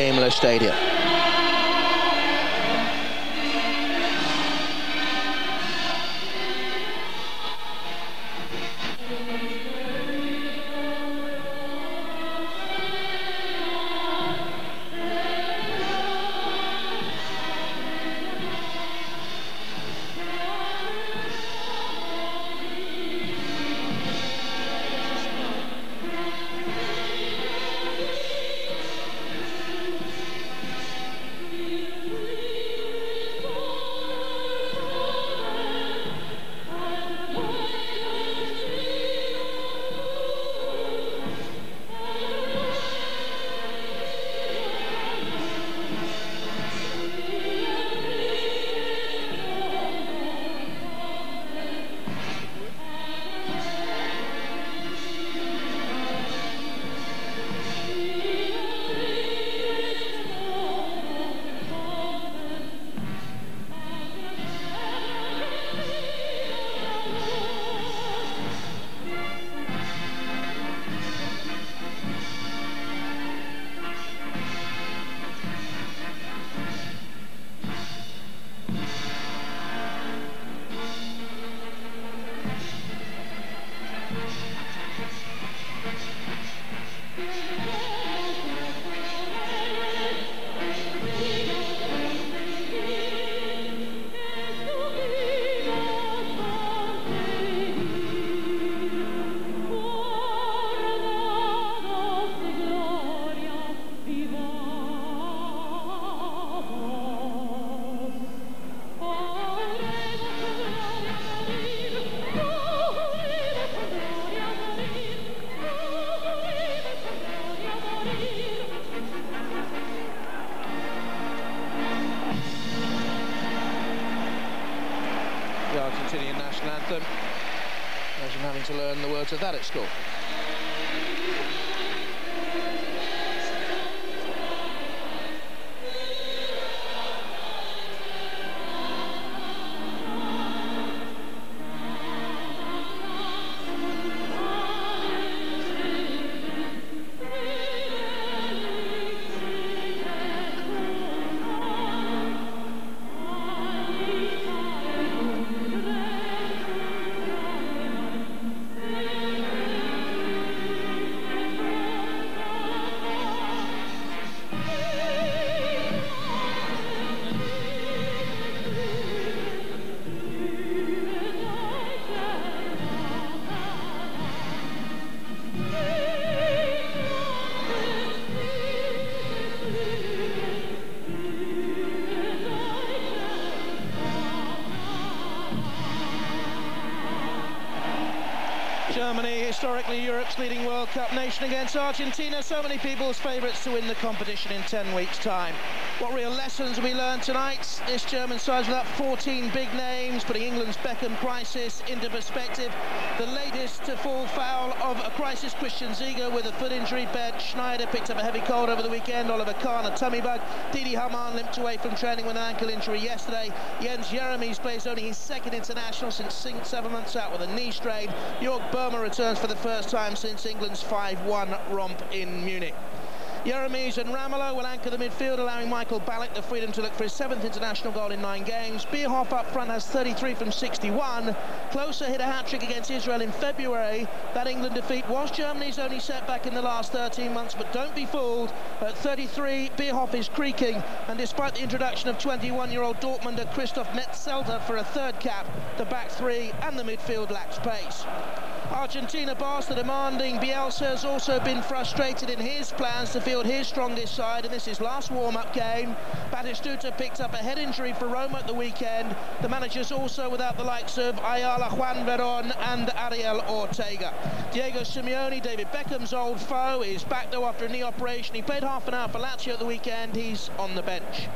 Daimler Stadium. Argentinian national anthem. Imagine having to learn the words of that at school. Germany, historically Europe's leading World Cup nation, against Argentina, so many people's favourites to win the competition in 10 weeks' time. What real lessons we learned tonight? This German side's without 14 big names, putting England's Beckham crisis into perspective. The latest to fall foul of a crisis, Christian Ziege with a foot injury. Bernd Schneider picked up a heavy cold over the weekend. Oliver Kahn, a tummy bug. Didi Hamann limped away from training with an ankle injury yesterday. Jens Jeremies plays only his second international since 7 months out with a knee strain. Jörg Burma returns for the first time since England's 5-1 romp in Munich. Jeremies and Ramelow will anchor the midfield, allowing Michael Ballack the freedom to look for his 7th international goal in 9 games. Bierhoff up front has 33 from 61. Klose hit a hat-trick against Israel in February. That England defeat was Germany's only setback in the last 13 months, but don't be fooled. At 33, Bierhoff is creaking, and despite the introduction of 21-year-old Dortmunder Christoph Metzelder for a 3rd cap, the back 3 and the midfield lacks pace. Argentina boss, the demanding Bielsa, has also been frustrated in his plans to field his strongest side in this his last warm-up game. Batistuta picked up a head injury for Roma at the weekend. The manager's also without the likes of Ayala, Juan Verón and Ariel Ortega. Diego Simeone, David Beckham's old foe, is back though after a knee operation. He played half an hour for Lazio at the weekend. He's on the bench.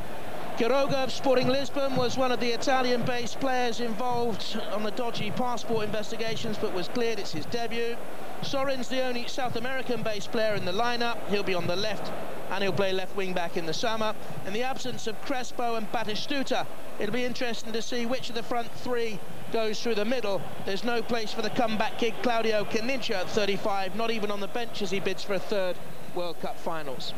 Quiroga of Sporting Lisbon was one of the Italian-based players involved on the dodgy passport investigations, but was cleared. It's his debut. Sorin's the only South American-based player in the lineup. He'll be on the left, and he'll play left wing-back in the summer. In the absence of Crespo and Batistuta, it'll be interesting to see which of the front 3 goes through the middle. There's no place for the comeback kid Claudio Caniggia at 35, not even on the bench as he bids for a 3rd World Cup finals.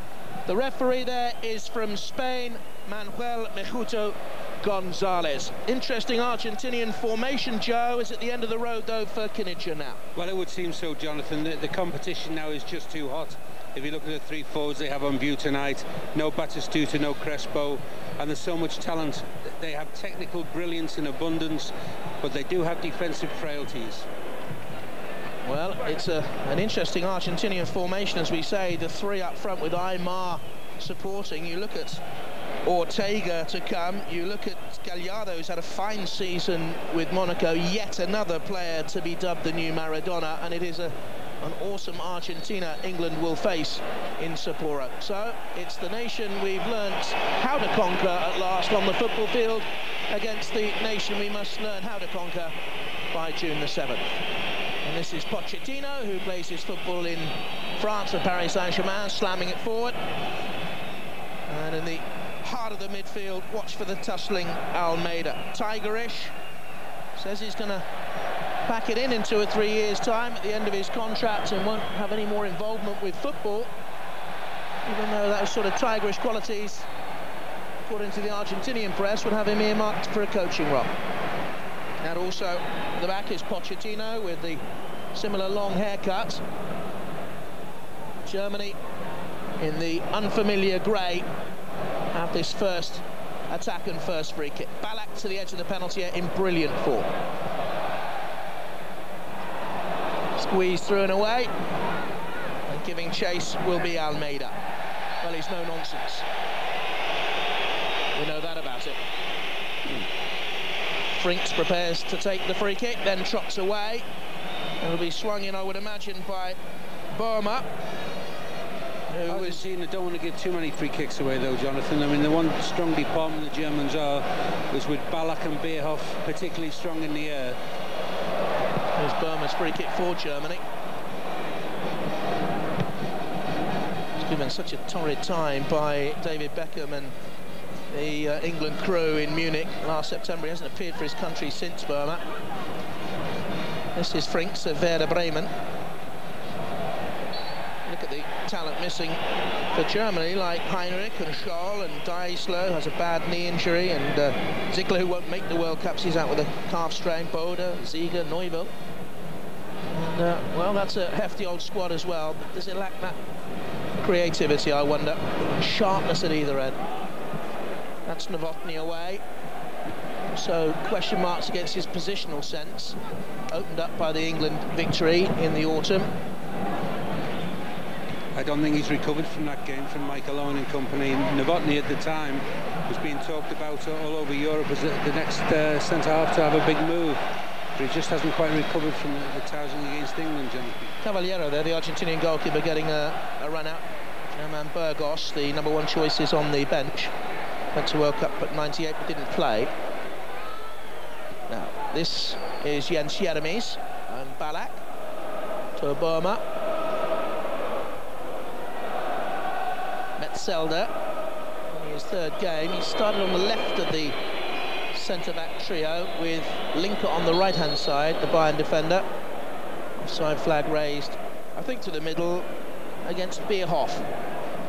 The referee there is from Spain, Manuel Mejuto González. Interesting Argentinian formation, Joe. Is at the end of the road, though, for Kinnicha now? Well, it would seem so, Jonathan. The competition now is just too hot. If you look at the three forwards they have on view tonight, no Batistuta, no Crespo, and there's so much talent. They have technical brilliance in abundance, but they do have defensive frailties. Well, it's an interesting Argentinian formation, as we say. The three up front with Aimar supporting. You look at Ortega to come. You look at Gallardo, who's had a fine season with Monaco. Yet another player to be dubbed the new Maradona, and it is an awesome Argentina England will face in Sapporo. So it's the nation we've learnt how to conquer at last on the football field against the nation we must learn how to conquer by June the 7th. And this is Pochettino, who plays his football in France for Paris Saint-Germain, slamming it forward. And in the heart of the midfield, watch for the tussling Almeyda. Tigerish, says he's going to pack it in 2 or 3 years' time at the end of his contract and won't have any more involvement with football, even though those sort of tigerish qualities, according to the Argentinian press, would have him earmarked for a coaching role. And also at the back is Pochettino with the similar long haircut. Germany in the unfamiliar grey have this first attack and first free kick. Ballack to the edge of the penalty area in brilliant form. Squeeze through and away, and giving chase will be Almeyda. Well, he's no nonsense. We know that about it. Frinks prepares to take the free kick, then trots away. It'll be swung in, I would imagine, by Burma. Argentina don't want to give too many free kicks away, though, Jonathan. I mean, the one strong department the Germans was with Ballack and Bierhoff, particularly strong in the air. There's Burma's free kick for Germany. It's given such a torrid time by David Beckham and the England crew in Munich last September. He hasn't appeared for his country since Burma. This is Frinks of Werder Bremen. Look at the talent missing for Germany, like Heinrich and Scholl, and Deisler has a bad knee injury, and Ziegler, who won't make the World Cups, he's out with a calf strain. Bode, Ziege, Neuville. And, well, that's a hefty old squad as well, but does it lack that creativity, I wonder? Sharpness at either end. That's Novotny away. So question marks against his positional sense, opened up by the England victory in the autumn. I don't think he's recovered from that game from Michael Owen and company. Novotny at the time was being talked about all over Europe as the next centre-half to have a big move, but he just hasn't quite recovered from the touting against England, Jonathan. Cavallero there, the Argentinian goalkeeper, getting a run out. German Burgos, the #1 choice, is on the bench. Went to World Cup at 98 but didn't play. Now, this is Jens Jeremies and Ballack to Burma. Metzelder, only his third game. He started on the left of the centre-back trio with Linker on the right-hand side, the Bayern defender. Offside flag raised, I think, to the middle against Bierhoff.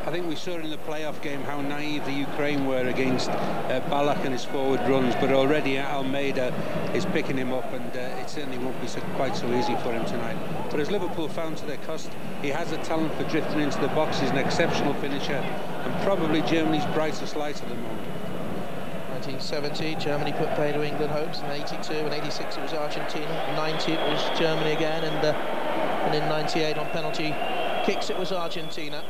I think we saw in the playoff game how naive the Ukraine were against Ballack and his forward runs, but already Almeyda is picking him up, and it certainly won't be quite so easy for him tonight. But as Liverpool found to their cost, he has a talent for drifting into the box. He's an exceptional finisher, and probably Germany's brightest light at the moment. 1970, Germany put pay to England hopes. In 82 and 86 it was Argentina. In 90 it was Germany again, and in 98 on penalty kicks it was Argentina.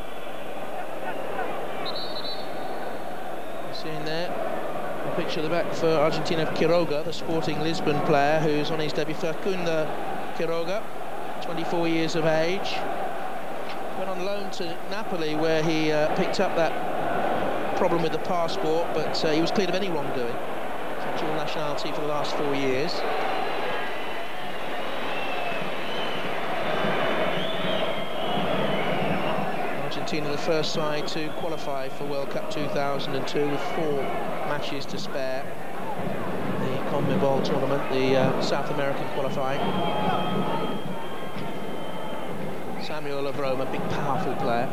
Seeing there a picture at the back for Argentina of Quiroga, the Sporting Lisbon player who's on his debut. Facundo Quiroga, 24 years of age, went on loan to Napoli where he picked up that problem with the passport, but he was cleared of any wrongdoing. Dual nationality for the last 4 years. Argentina, the first side to qualify for World Cup 2002 with 4 matches to spare. The CONMEBOL tournament, the South American qualifying. Samuel of Rome, a big powerful player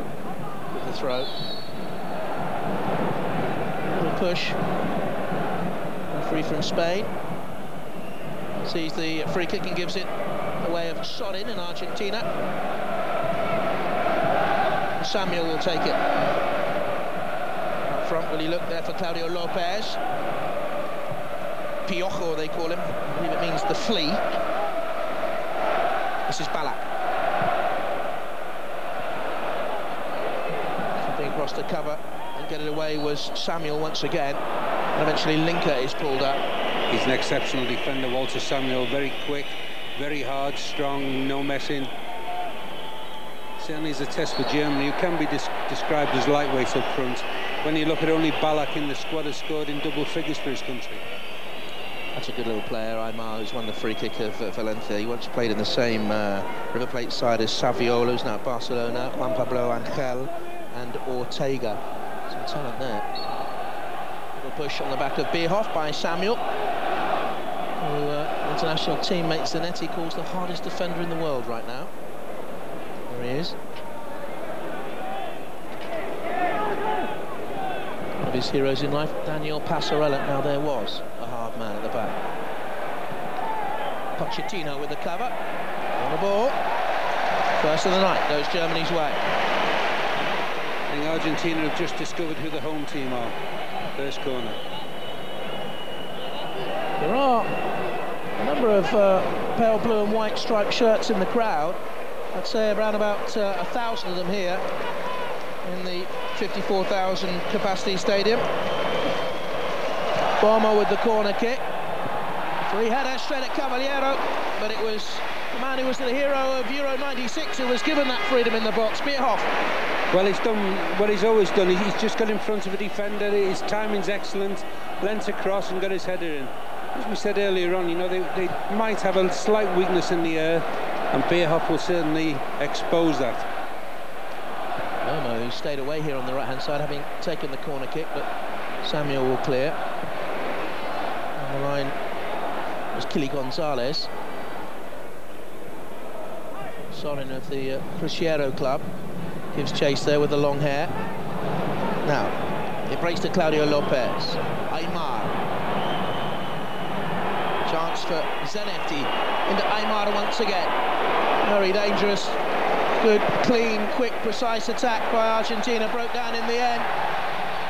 with the throw. push. Free from Spain. Sees the free kick and gives it away of Sorin in Argentina. Samuel will take it. Up front, will he look there for Claudio Lopez? Piojo, they call him. I believe it means the flea. This is Ballack. Something across the cover and get it away was Samuel once again. And eventually Linker is pulled up. He's an exceptional defender, Walter Samuel. Very quick, very hard, strong, no messing. Certainly is a test for Germany, who can be described as lightweights up front. When you look at only Ballack in the squad has scored in double figures for his country. That's a good little player, Aimar, who's won the free kick of Valencia. He once played in the same River Plate side as Saviola, who's now at Barcelona, Juan Pablo Angel and Ortega. Some talent there. Little push on the back of Bierhoff by Samuel, who international teammate Zanetti calls the hardest defender in the world right now. There he is. One of his heroes in life, Daniel Passarella. Now there was a hard man at the back. Pochettino with the cover. On the ball. First of the night goes Germany's way. I think Argentina have just discovered who the home team are. First corner. There are a number of pale blue and white striped shirts in the crowd. I'd say around about 1,000 of them here in the 54,000 capacity stadium. Bomo with the corner kick. Free header straight at Cavallero, but it was the man who was the hero of Euro 96 who was given that freedom in the box, Bierhoff. Well, he's done what he's always done. He's just got in front of a defender. His timing's excellent. Lent across and got his header in. As we said earlier on, you know, they might have a slight weakness in the air, and Bierhoff will certainly expose that. Bomo, who stayed away here on the right-hand side, having taken the corner kick, but Samuel will clear. On the line was Kily González. Sorin of the Cruzeiro club gives chase there with the long hair. Now, it breaks to Claudio Lopez. Aimar. Chance for Zanetti. Into Aimar once again. Very dangerous. Good, clean, quick, precise attack by Argentina. Broke down in the end.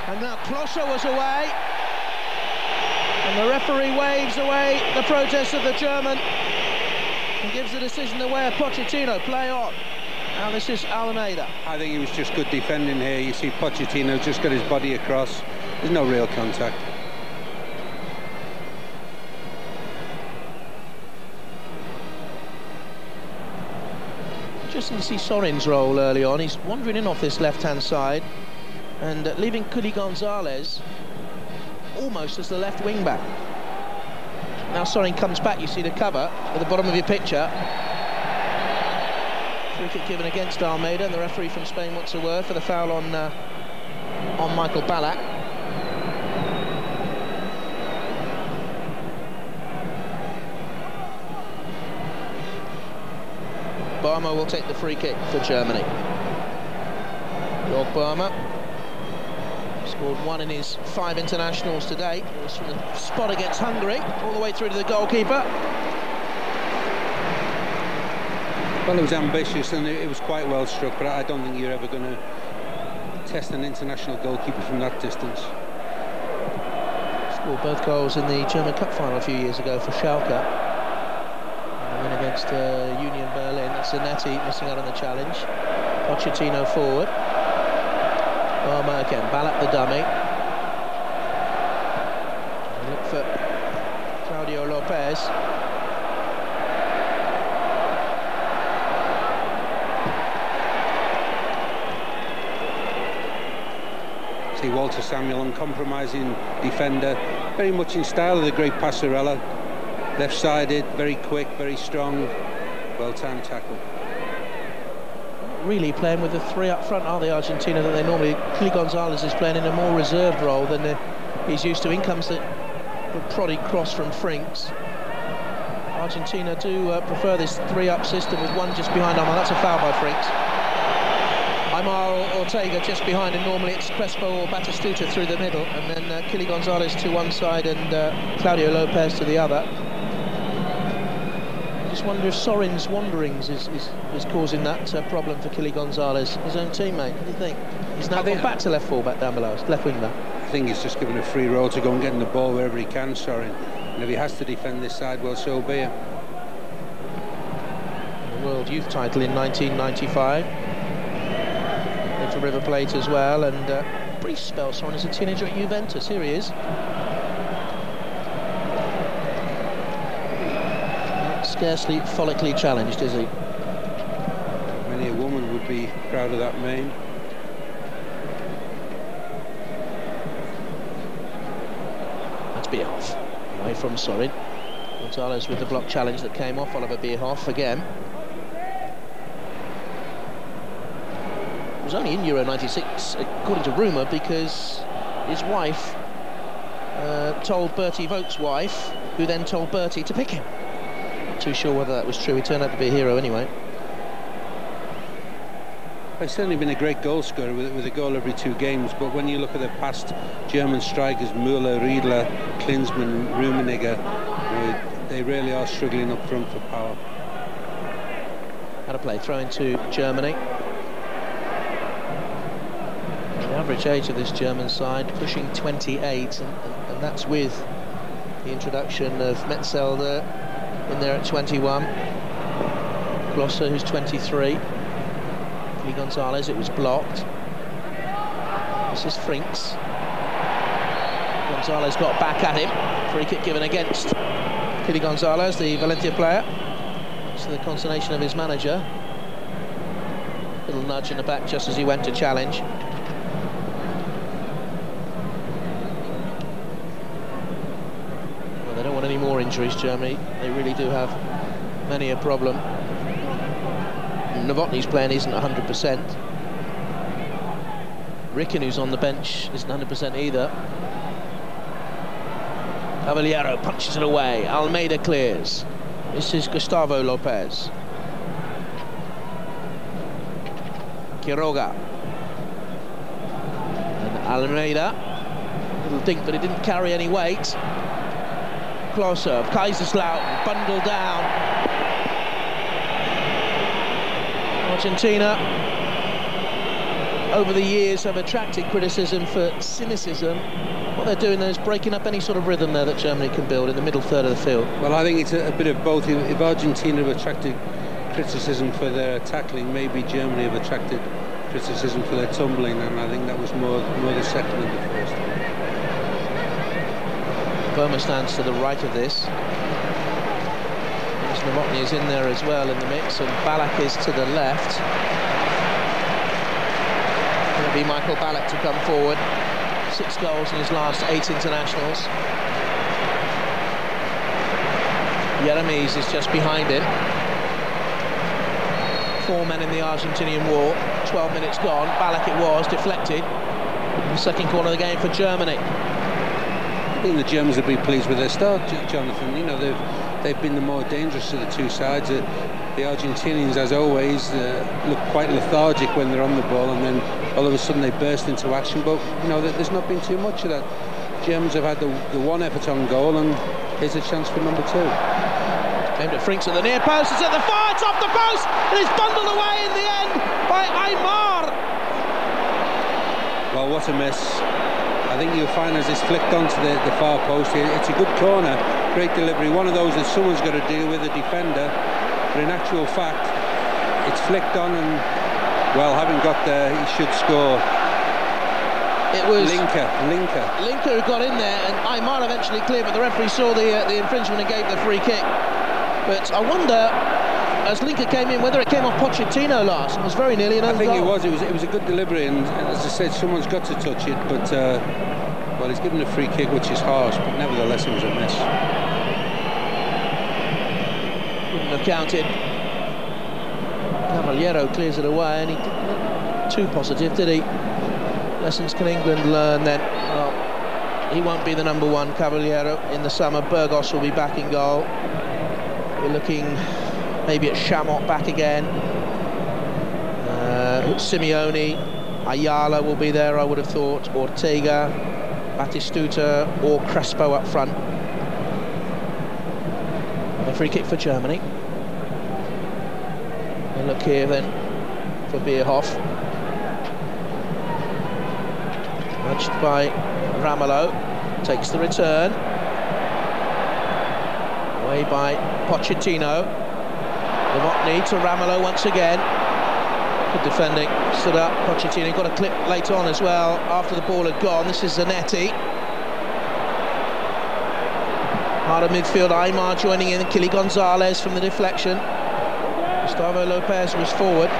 And now Klose was away. And the referee waves away the protest of the German and gives the decision away of Pochettino. Play on. Now this is Almeyda. I think he was just good defending here. You see Pochettino just got his body across. There's no real contact. Interesting to see Sorin's role early on. He's wandering in off this left-hand side and leaving Kily González almost as the left wing-back. Now Sorin comes back, you see the cover at the bottom of your picture. Free kick given against Almeyda, and the referee from Spain wants a word for the foul on Michael Ballack. Barma will take the free kick for Germany. Jörg Barma scored 1 in his 5 internationals to date. It was from the spot against Hungary, all the way through to the goalkeeper. Well, it was ambitious and it was quite well struck, but I don't think you're ever going to test an international goalkeeper from that distance. Scored both goals in the German Cup final a few years ago for Schalke. And then against Union Berlin. Zanetti missing out on the challenge. Pochettino forward. Barma again, Ballack the dummy. Look for Claudio Lopez. See Walter Samuel, uncompromising defender, very much in style of the great Passarella. Left-sided, very quick, very strong, well-timed tackle. Really playing with the 3 up front, are they, Argentina, that they normally... Kily González is playing in a more reserved role than he's used to. In comes the prodding cross from Frinks. Argentina do prefer this 3 up system with one just behind Aimar. That's a foul by Frinks. Aimar or Ortega just behind, and normally it's Crespo or Batistuta through the middle, and then Kily González to one side and Claudio Lopez to the other. I just wonder if Sorin's wanderings is causing that problem for Kily González, his own teammate. What do you think? He's now gone back to left full-back down below, left wing back. I think he's just given a free roll to go and get the ball wherever he can, Sorin. And if he has to defend this side, well, so be it. The World Youth title in 1995. Went to River Plate as well, and brief spell Sorin as a teenager at Juventus. Here he is. Scarcely follically challenged, is he? Many a woman would be proud of that mane. That's Bierhoff away from Sorin. González with the block challenge that came off. Oliver Bierhoff again. He was only in Euro 96 according to rumour because his wife told Bertie Vogt's wife, who then told Bertie to pick him. Not too sure whether that was true. He turned out to be a hero anyway. He's certainly been a great goal scorer with a goal every 2 games, but when you look at the past German strikers, Müller, Riedler, Klinsmann, Rummenigge, they really are struggling up front for power. Had a play throw into Germany. The average age of this German side pushing 28, and that's with the introduction of Metzelder in there at 21, Glosser, who's 23. González, it was blocked. This is Frinks. González got back at him. Free kick given against Kily González, the Valencia player. To the consternation of his manager. Little nudge in the back just as he went to challenge. Well, they don't want any more injuries, Germany. They really do have many a problem. Novotny's playing isn't 100%. Ricken, who's on the bench, isn't 100% either. Cavallero punches it away. Almeyda clears. This is Gustavo Lopez. Quiroga. And Almeyda. Little dink, but it didn't carry any weight. Closer of Kaiserslautern, bundled down. Argentina, over the years, have attracted criticism for cynicism. What they're doing there is breaking up any sort of rhythm there that Germany can build in the middle third of the field. Well, I think it's a bit of both. If Argentina have attracted criticism for their tackling, maybe Germany have attracted criticism for their tumbling, and I think that was more the second than the first. Burma stands to the right of this. Novotny is in there as well in the mix, and Ballack is to the left. It'll be Michael Ballack to come forward. 6 goals in his last 8 internationals. Jeremies is just behind him. 4 men in the Argentinian war. 12 minutes gone. Ballack it was, deflected. The second corner of the game for Germany. I think the Germans will be pleased with their start, Jonathan. You know, they've been the more dangerous of the 2 sides. The Argentinians, as always, look quite lethargic when they're on the ball, and then all of a sudden they burst into action. But you know, there's not been too much of that. Germans have had the one effort on goal, and here's a chance for number 2. Aimed at Frinks at the near post. It's at the far. It's off the post, and it's bundled away in the end by Aimar. Well, what a miss! I think you'll find as it's flicked onto the far post, it's a good corner, great delivery, one of those that someone's got to deal with, a defender, but in actual fact, it's flicked on, and, well, having got there, he should score. It was Linker who got in there, and Aimar eventually cleared, but the referee saw the infringement and gave the free kick. But I wonder, as Linker came in, whether it came off Pochettino last. It was very nearly an own goal. I think it was a good delivery, and as I said, someone's got to touch it, but well, he's given a free kick, which is harsh, but nevertheless it was a miss. Wouldn't have counted. Cavallero clears it away, and he didn't look too positive, did he? Lessons can England learn then? Well, he won't be the number 1, Cavallero, in the summer. Burgos will be back in goal. We're looking maybe at Chamot back again. Simeone, Ayala will be there, I would have thought, Ortega, Batistuta or Crespo up front. A free kick for Germany. And look here then for Bierhoff. Nudged by Ramelow, takes the return. Away by Pochettino. Novotny to Ramelow once again. Good defending, stood up. Pochettino got a clip late on as well after the ball had gone. This is Zanetti. Heart of midfield, Aimar joining in. Kily González from the deflection. Gustavo Lopez was forward.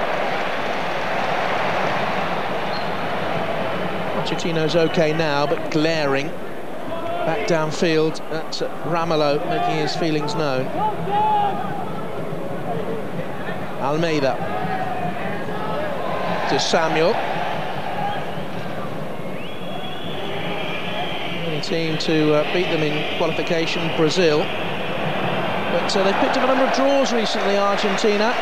Pochettino's okay now, but glaring back downfield at Ramelow, making his feelings known. Almeyda to Samuel. Only team to beat them in qualification, Brazil. But they've picked up a number of draws recently, Argentina.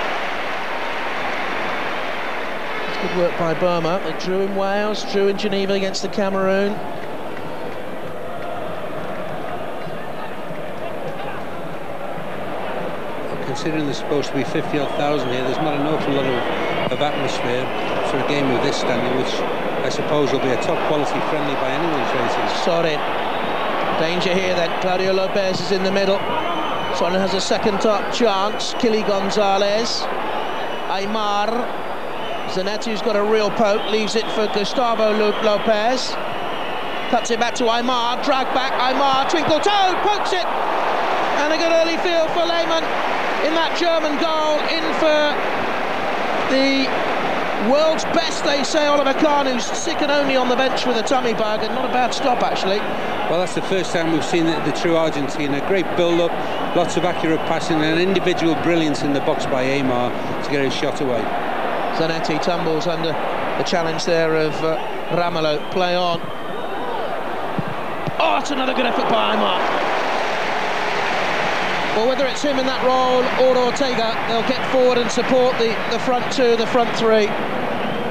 It's good work by Burma. They drew in Wales, drew in Geneva against the Cameroon. Considering there's supposed to be 50,000 here, there's not an awful lot of atmosphere for a game of this standard, which I suppose will be a top quality friendly by anyone's rating. Sorin. Danger here then. Claudio Lopez is in the middle. Sorin has a second top chance. Kily González. Aimar. Zanetti's got a real poke, leaves it for Gustavo Lopez. Cuts it back to Aimar. Drag back. Aimar. Twinkle toe. Pokes it. And a good early field for Lehmann in that German goal. In for the world's best, they say, Oliver Kahn, who's sick and only on the bench with a tummy bug, and not a bad stop actually. Well, that's the first time we've seen the true Argentina. Great build-up, lots of accurate passing and individual brilliance in the box by Aimar to get his shot away. Zanetti tumbles under the challenge there of Ramelow. Play on. Oh, it's another good effort by Aimar. Well, whether it's him in that role or Ortega, they'll get forward and support the front two, the front three.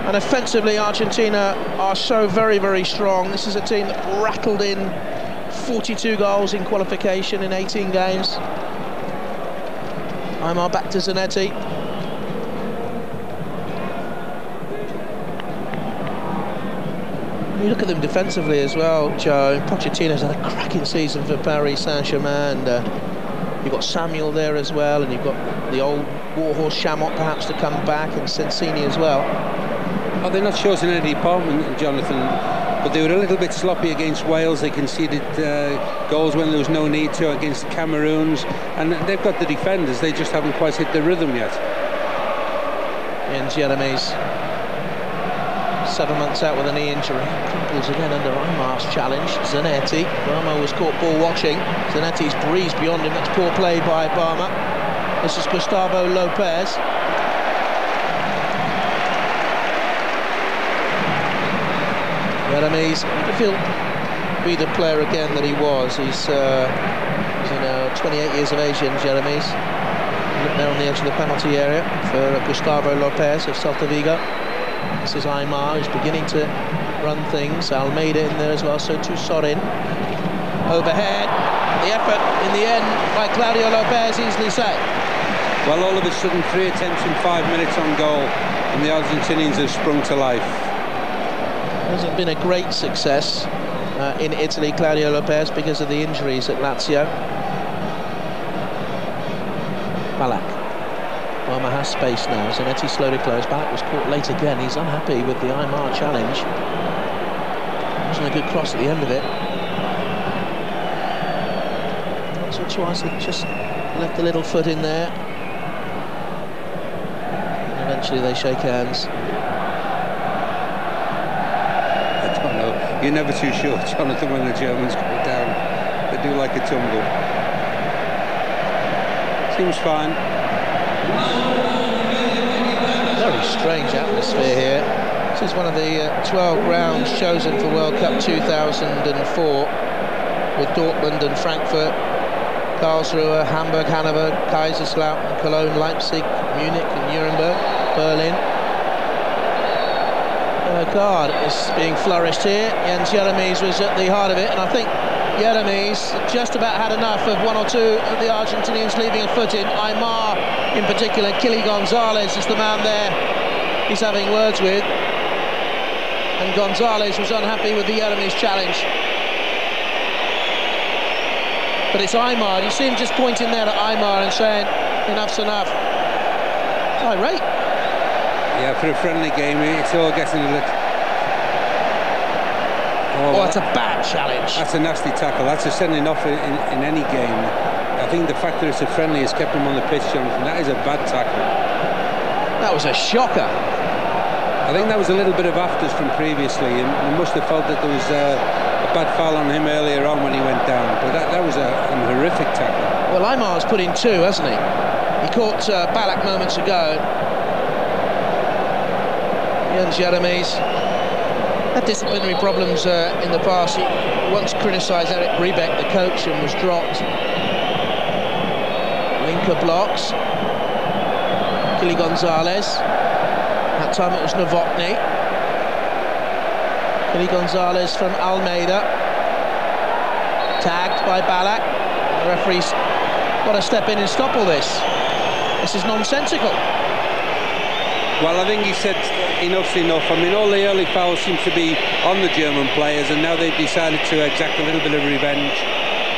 And offensively, Argentina are so very, very strong. This is a team that rattled in 42 goals in qualification in 18 games. Aimar back to Zanetti. You look at them defensively as well, Joe. Pochettino's had a cracking season for Paris Saint-Germain, and you've got Samuel there as well, and you've got the old warhorse Chamot perhaps to come back, and Sensini as well. Oh, they're not short in any department, Jonathan, but they were a little bit sloppy against Wales. They conceded goals when there was no need to against the Cameroons, and they've got the defenders. They just haven't quite hit the rhythm yet. And Jeremy's 7 months out with a knee injury. Crumples again under Aimar's challenge. Zanetti. Burma was caught ball watching. Zanetti's breezed beyond him. That's poor play by Burma. This is Gustavo Lopez. Jeremy's be the player again that he was. He's 28 years of age in Jeremy's. Look there on the edge of the penalty area for Gustavo Lopez of Celta Vigo. This is Aimar, who's beginning to run things. Almeyda in there as well, so too Sorin. Overhead. The effort in the end by Claudio Lopez, easily saved. Well, all of a sudden, 3 attempts in 5 minutes on goal, and the Argentinians have sprung to life. Hasn't been a great success in Italy, Claudio Lopez, because of the injuries at Lazio. Ballack. Burma has space now. Zanetti slowly close. Ballack was caught late again. He's unhappy with the Aimar challenge. Wasn't a good cross at the end of it. So twice he just left a little foot in there. And eventually they shake hands. I don't know. You're never too sure, Jonathan, when the Germans go down. They do like a tumble. Seems fine. Very strange atmosphere here. This is one of the 12 grounds chosen for World Cup 2004, with Dortmund and Frankfurt, Karlsruhe, Hamburg, Hanover, Kaiserslautern, Cologne, Leipzig, Munich and Nuremberg, Berlin. Yellow card is being flourished here. Jens Jeremies was at the heart of it, and I think Jeremies just about had enough of one or two of the Argentinians leaving a foot in. Aimar, in particular, Kily González is the man there he's having words with. And González was unhappy with the Jeremies challenge. But it's Aimar. You see him just pointing there at Aimar and saying, enough's enough. It's irate. Yeah, for a friendly game, it's all getting a little... Oh, that's a bad challenge. That's a nasty tackle. That's a sending off in any game. I think the fact that it's a friendly has kept him on the pitch, Jonathan. That is a bad tackle. That was a shocker. I think that was a little bit of afters from previously, and he must have felt that there was a bad foul on him earlier on when he went down. But that was a horrific tackle. Well, Aimar's put in two, hasn't he? He caught Ballack moments ago. Jens Jeremies had disciplinary problems in the past. He once criticised Eric Riebeck, the coach, and was dropped. Linker blocks. Kily González. That time it was Novotny. Kily González from Almeyda. Tagged by Ballack. The referee's got to step in and stop all this. This is nonsensical. Well, I think he said enough's enough. I mean, all the early fouls seem to be on the German players, and now they've decided to exact a little bit of revenge,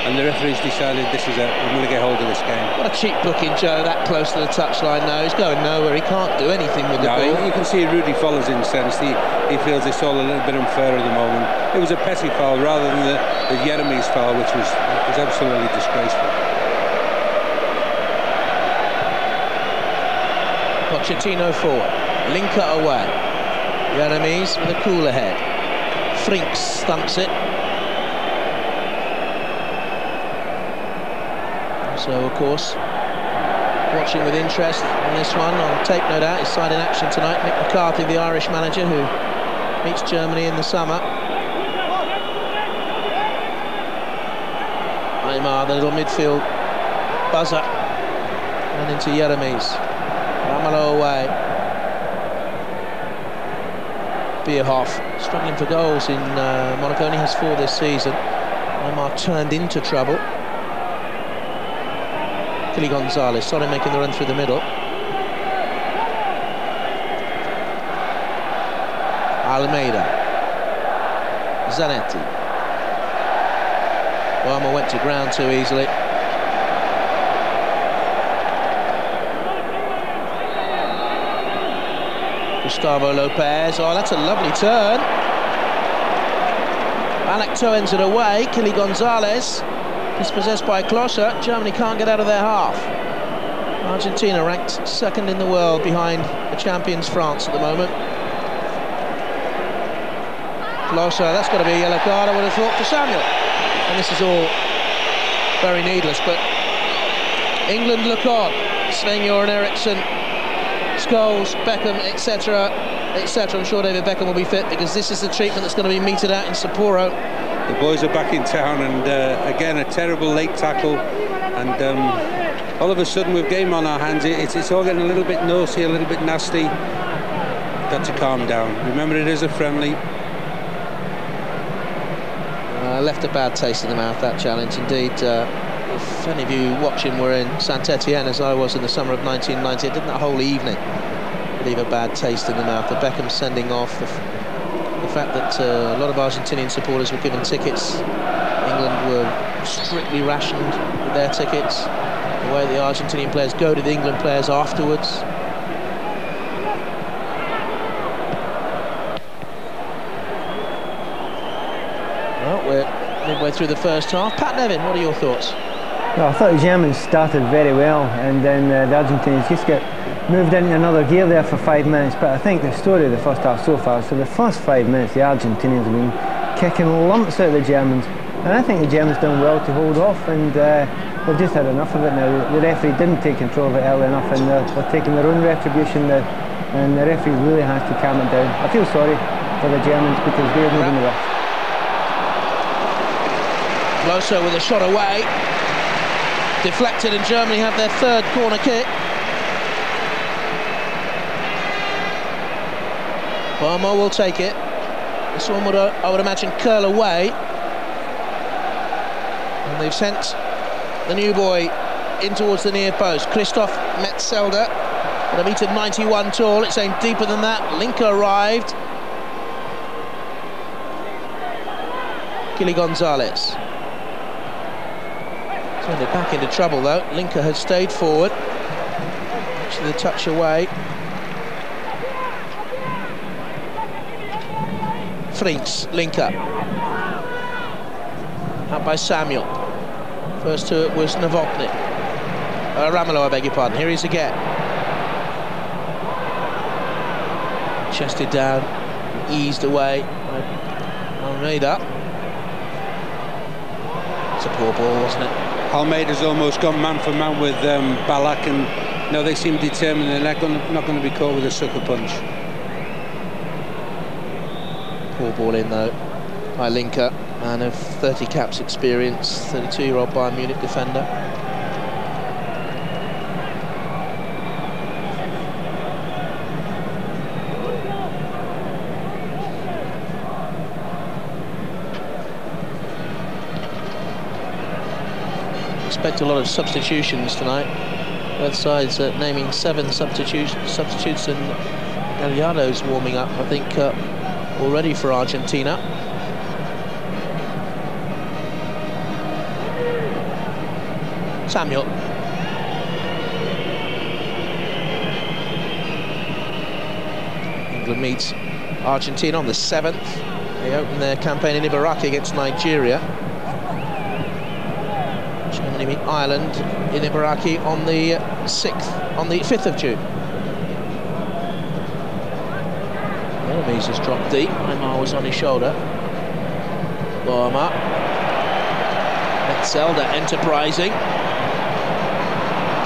and the referee's decided we're going to get hold of this game. What a cheap booking, Joe, that close to the touchline now. He's going nowhere. He can't do anything with the ball. You can see Rudy follows incensed. He feels it's all a little bit unfair at the moment. It was a petty foul rather than the Jeremies foul, which was absolutely disgraceful. Pochettino forward, Linker away. Jeremies with a cooler head. Frinks stumps it. So, of course, watching with interest on this one, on tape no doubt, his side in action tonight. Mick McCarthy, the Irish manager, who meets Germany in the summer. Aimar, the little midfield buzzer. And into Jeremies. Ramelow away. Bierhoff struggling for goals in Monaco, only has 4 this season. Aimar turned into trouble. Kily González, Sorin making the run through the middle. Almeyda. Zanetti. Juan went to ground too easily. Gustavo Lopez. Oh, that's a lovely turn. Ballack toe-ends it away. Kily González dispossessed by Klose. Germany can't get out of their half. Argentina ranked second in the world behind the champions France at the moment. Klose, that's got to be a yellow card, I would have thought, for Samuel. And this is all very needless, but England look on. Sven-Göran Eriksson, Scholes, Beckham, etc., etc. I'm sure David Beckham will be fit, because this is the treatment that's going to be meted out in Sapporo. The boys are back in town, and again, a terrible late tackle, and all of a sudden with game on our hands, it's all getting a little bit nosy, a little bit nasty. Got to calm down. Remember, it is a friendly. Left a bad taste in the mouth, that challenge, indeed. If any of you watching were in Saint-Etienne, as I was in the summer of 1990, it didn't that whole evening leave a bad taste in the mouth. The Beckham sending off, the fact that a lot of Argentinian supporters were given tickets. England were strictly rationed with their tickets. The way the Argentinian players go to the England players afterwards. Well, we're midway through the first half. Pat Nevin, what are your thoughts? Well, I thought the Germans started very well, and then the Argentinians just get moved into another gear there for 5 minutes. But I think the story of the first half so far, so the first 5 minutes the Argentinians have been kicking lumps out of the Germans, and I think the Germans done well to hold off, and they've just had enough of it now. The referee didn't take control of it early enough, and they're taking their own retribution now, and the referee really has to calm it down. I feel sorry for the Germans, because they're moving the worst. Klose with a shot away, deflected, and Germany have their third corner kick. Parma will take it. This one would, I would imagine, curl away. And they've sent the new boy in towards the near post. Christoph Metzelder, at 1.91 m tall. It's aimed deeper than that. Linker arrived. Kily González. Turned it back into trouble though. Linker had stayed forward. Actually the touch away. Frinks, Linker. Out by Samuel. First to it was Novotny. Ramelow, I beg your pardon. Here he's again. Chested down, eased away by Almeyda. It's a poor ball, wasn't it? Almeyda's almost gone man for man with Ballack, and no, they seem determined they're not going to be caught with a sucker punch. Poor ball in though by Linker, man of 30 caps experience, 32-year-old Bayern Munich defender. Expect a lot of substitutions tonight. Both sides naming 7 substitutes, and Gallardo's warming up, I think, already for Argentina. Samuel. England meets Argentina on the 7th. They open their campaign in Ibaraki against Nigeria. Germany meet Ireland in Ibaraki on the 5th of June. Enemies has dropped deep. Aimar was on his shoulder. Aimar. Metzelder enterprising.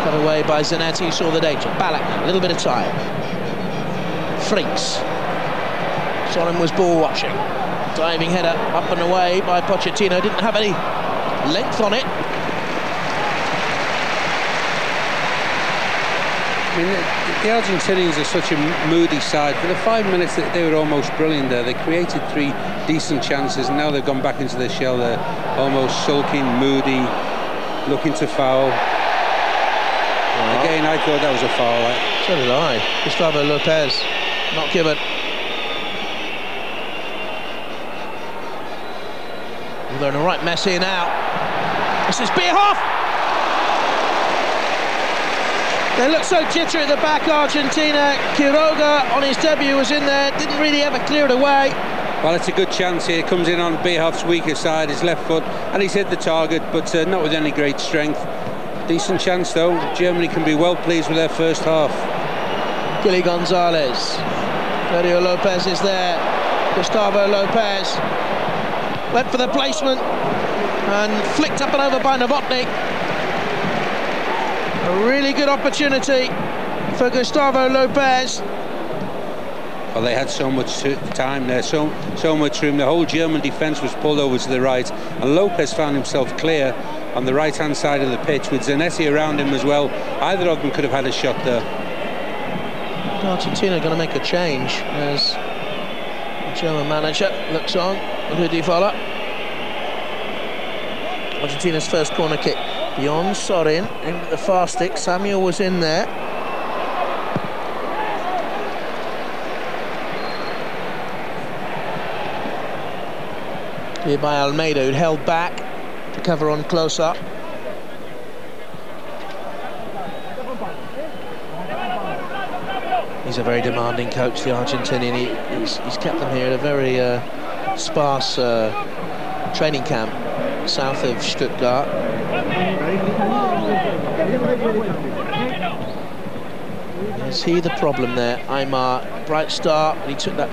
Cut away by Zanetti, saw the danger. Ballack, a little bit of time. Freaks. Sorin was ball watching. Diving header up and away by Pochettino. Didn't have any length on it. I mean, the Argentinians are such a moody side. For the 5 minutes that they were almost brilliant there, they created 3 decent chances, and now they've gone back into their shell. They're almost sulking, moody, looking to foul. Oh. Again, I thought that was a foul. So did I. Gustavo Lopez, not given. They're in a right mess here now. This is Bierhoff! They look so jittery at the back, Argentina. Quiroga on his debut was in there, didn't really ever clear it away. Well, it's a good chance here. Comes in on Bierhoff's weaker side, his left foot, and he's hit the target, but not with any great strength. Decent chance though. Germany can be well pleased with their first half. Kily González. Claudio Lopez is there. Gustavo Lopez. Went for the placement and flicked up and over by Novotny. A really good opportunity for Gustavo Lopez. Well, they had so much time there, so much room. The whole German defence was pulled over to the right, and Lopez found himself clear on the right-hand side of the pitch with Zanetti around him as well. Either of them could have had a shot there. Argentina going to make a change as the German manager looks on. Who do you follow? Argentina's first corner kick. Beyond Sorin, in the far stick. Samuel was in there. Here by Almeyda, who'd held back to cover on close-up. He's a very demanding coach, the Argentinian. He's kept them here at a very sparse training camp south of Stuttgart. Is he the problem there? Aimar, bright start, and he took that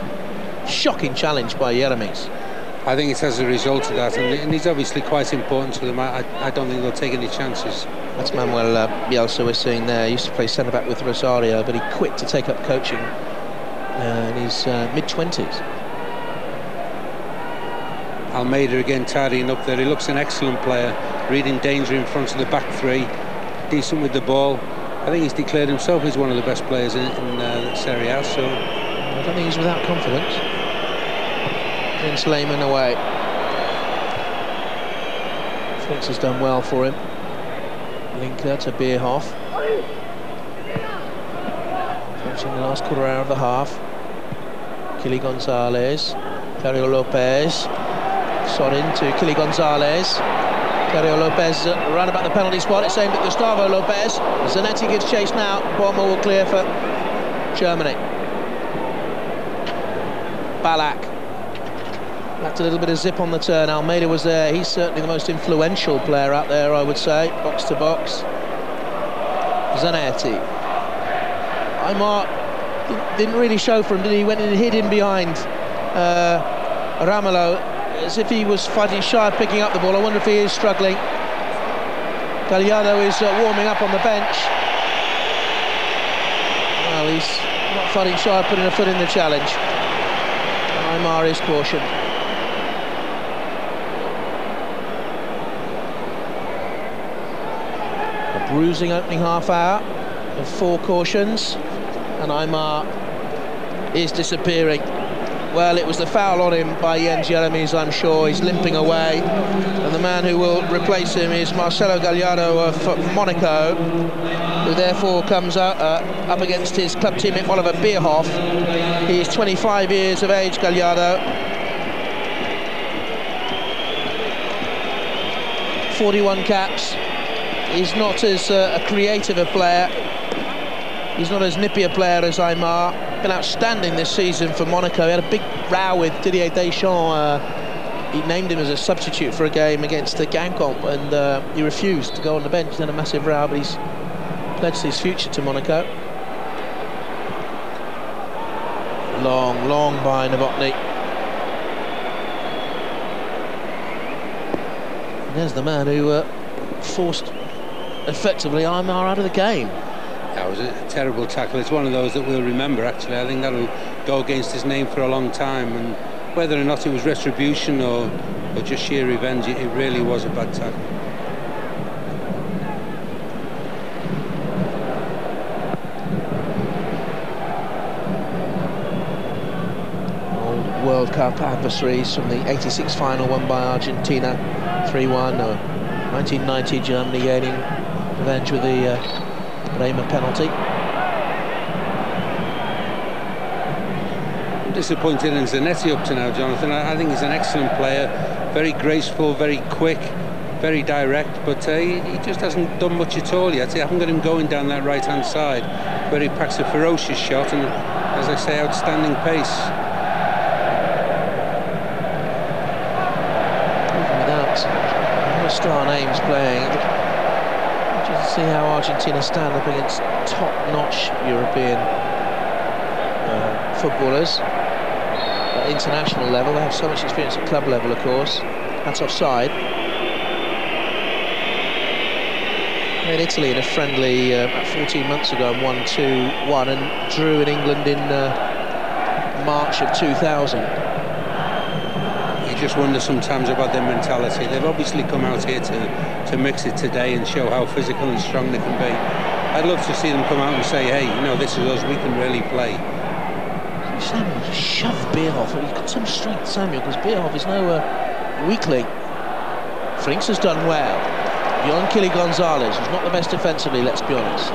shocking challenge by Jeremies. I think it's as a result of that, and he's obviously quite important to them. I don't think they'll take any chances. That's Manuel Bielsa we're seeing there. He used to play centre-back with Rosario, but he quit to take up coaching in his mid-20s. Almeyda again tidying up there. He looks an excellent player, reading danger in front of the back 3, decent with the ball. I think he's declared himself as one of the best players in Serie A, so I don't think he's without confidence. Vince Lehmann away. Fritz has done well for him. Linker to Bierhoff. Approaching the last quarter hour of the half. Kily González. Claudio Lopez. Sorin to Kily González. Claudio Lopez right about the penalty spot. It's aimed at Gustavo Lopez. Zanetti gives chase now. Bomber will clear for Germany. Ballack. Lacked a little bit of zip on the turn. Almeyda was there. He's certainly the most influential player out there, I would say. Box to box. Zanetti. Aimar didn't really show for him, did he? Went and hid in behind Ramelow, as if he was fighting shy of picking up the ball. I wonder if he is struggling. Gallardo is warming up on the bench. Well, he's not fighting shy of putting a foot in the challenge. Aimar is cautioned. A bruising opening half hour of 4 cautions, and Aimar is disappearing. Well, it was the foul on him by Jens Jeremies, I'm sure. He's limping away, and the man who will replace him is Marcelo Gallardo of Monaco, who therefore comes up against his club teammate Oliver Bierhoff. He is 25 years of age, Gallardo. 41 caps. He's not as creative a player. He's not as nippy a player as Aimar. Been outstanding this season for Monaco. He had a big row with Didier Deschamps. He named him as a substitute for a game against Guingamp, and he refused to go on the bench. He had a massive row, but he's pledged his future to Monaco. Long, long by Novotny. And there's the man who forced, effectively, Aimar out of the game. That was a terrible tackle. It's one of those that we'll remember, actually. I think that'll go against his name for a long time, and whether or not it was retribution or just sheer revenge, it really was a bad tackle. Old World Cup adversaries from the '86 final won by Argentina 3-1, 1990 Germany gaining revenge with the Aimar penalty. I'm disappointed in Zanetti up to now, Jonathan. I think he's an excellent player, very graceful, very quick, very direct, but he just hasn't done much at all yet. I haven't got him going down that right-hand side where he packs a ferocious shot and, as I say, outstanding pace. Even without star names playing, just see how Argentina stand up against top-notch European footballers at international level. They have so much experience at club level, of course. That's offside. Played Italy in a friendly about 14 months ago and won 2-1, and drew in England in March of 2000. You just wonder sometimes about their mentality. They've obviously come out here to mix it today and show how physical and strong they can be. I'd love to see them come out and say, hey, you know, this is us, we can really play. Samuel just shoved Bierhoff. He's got some strength, Samuel, because Bierhoff is no weakling. Frinks has done well. Beyond Kily González, who's not the best defensively, let's be honest.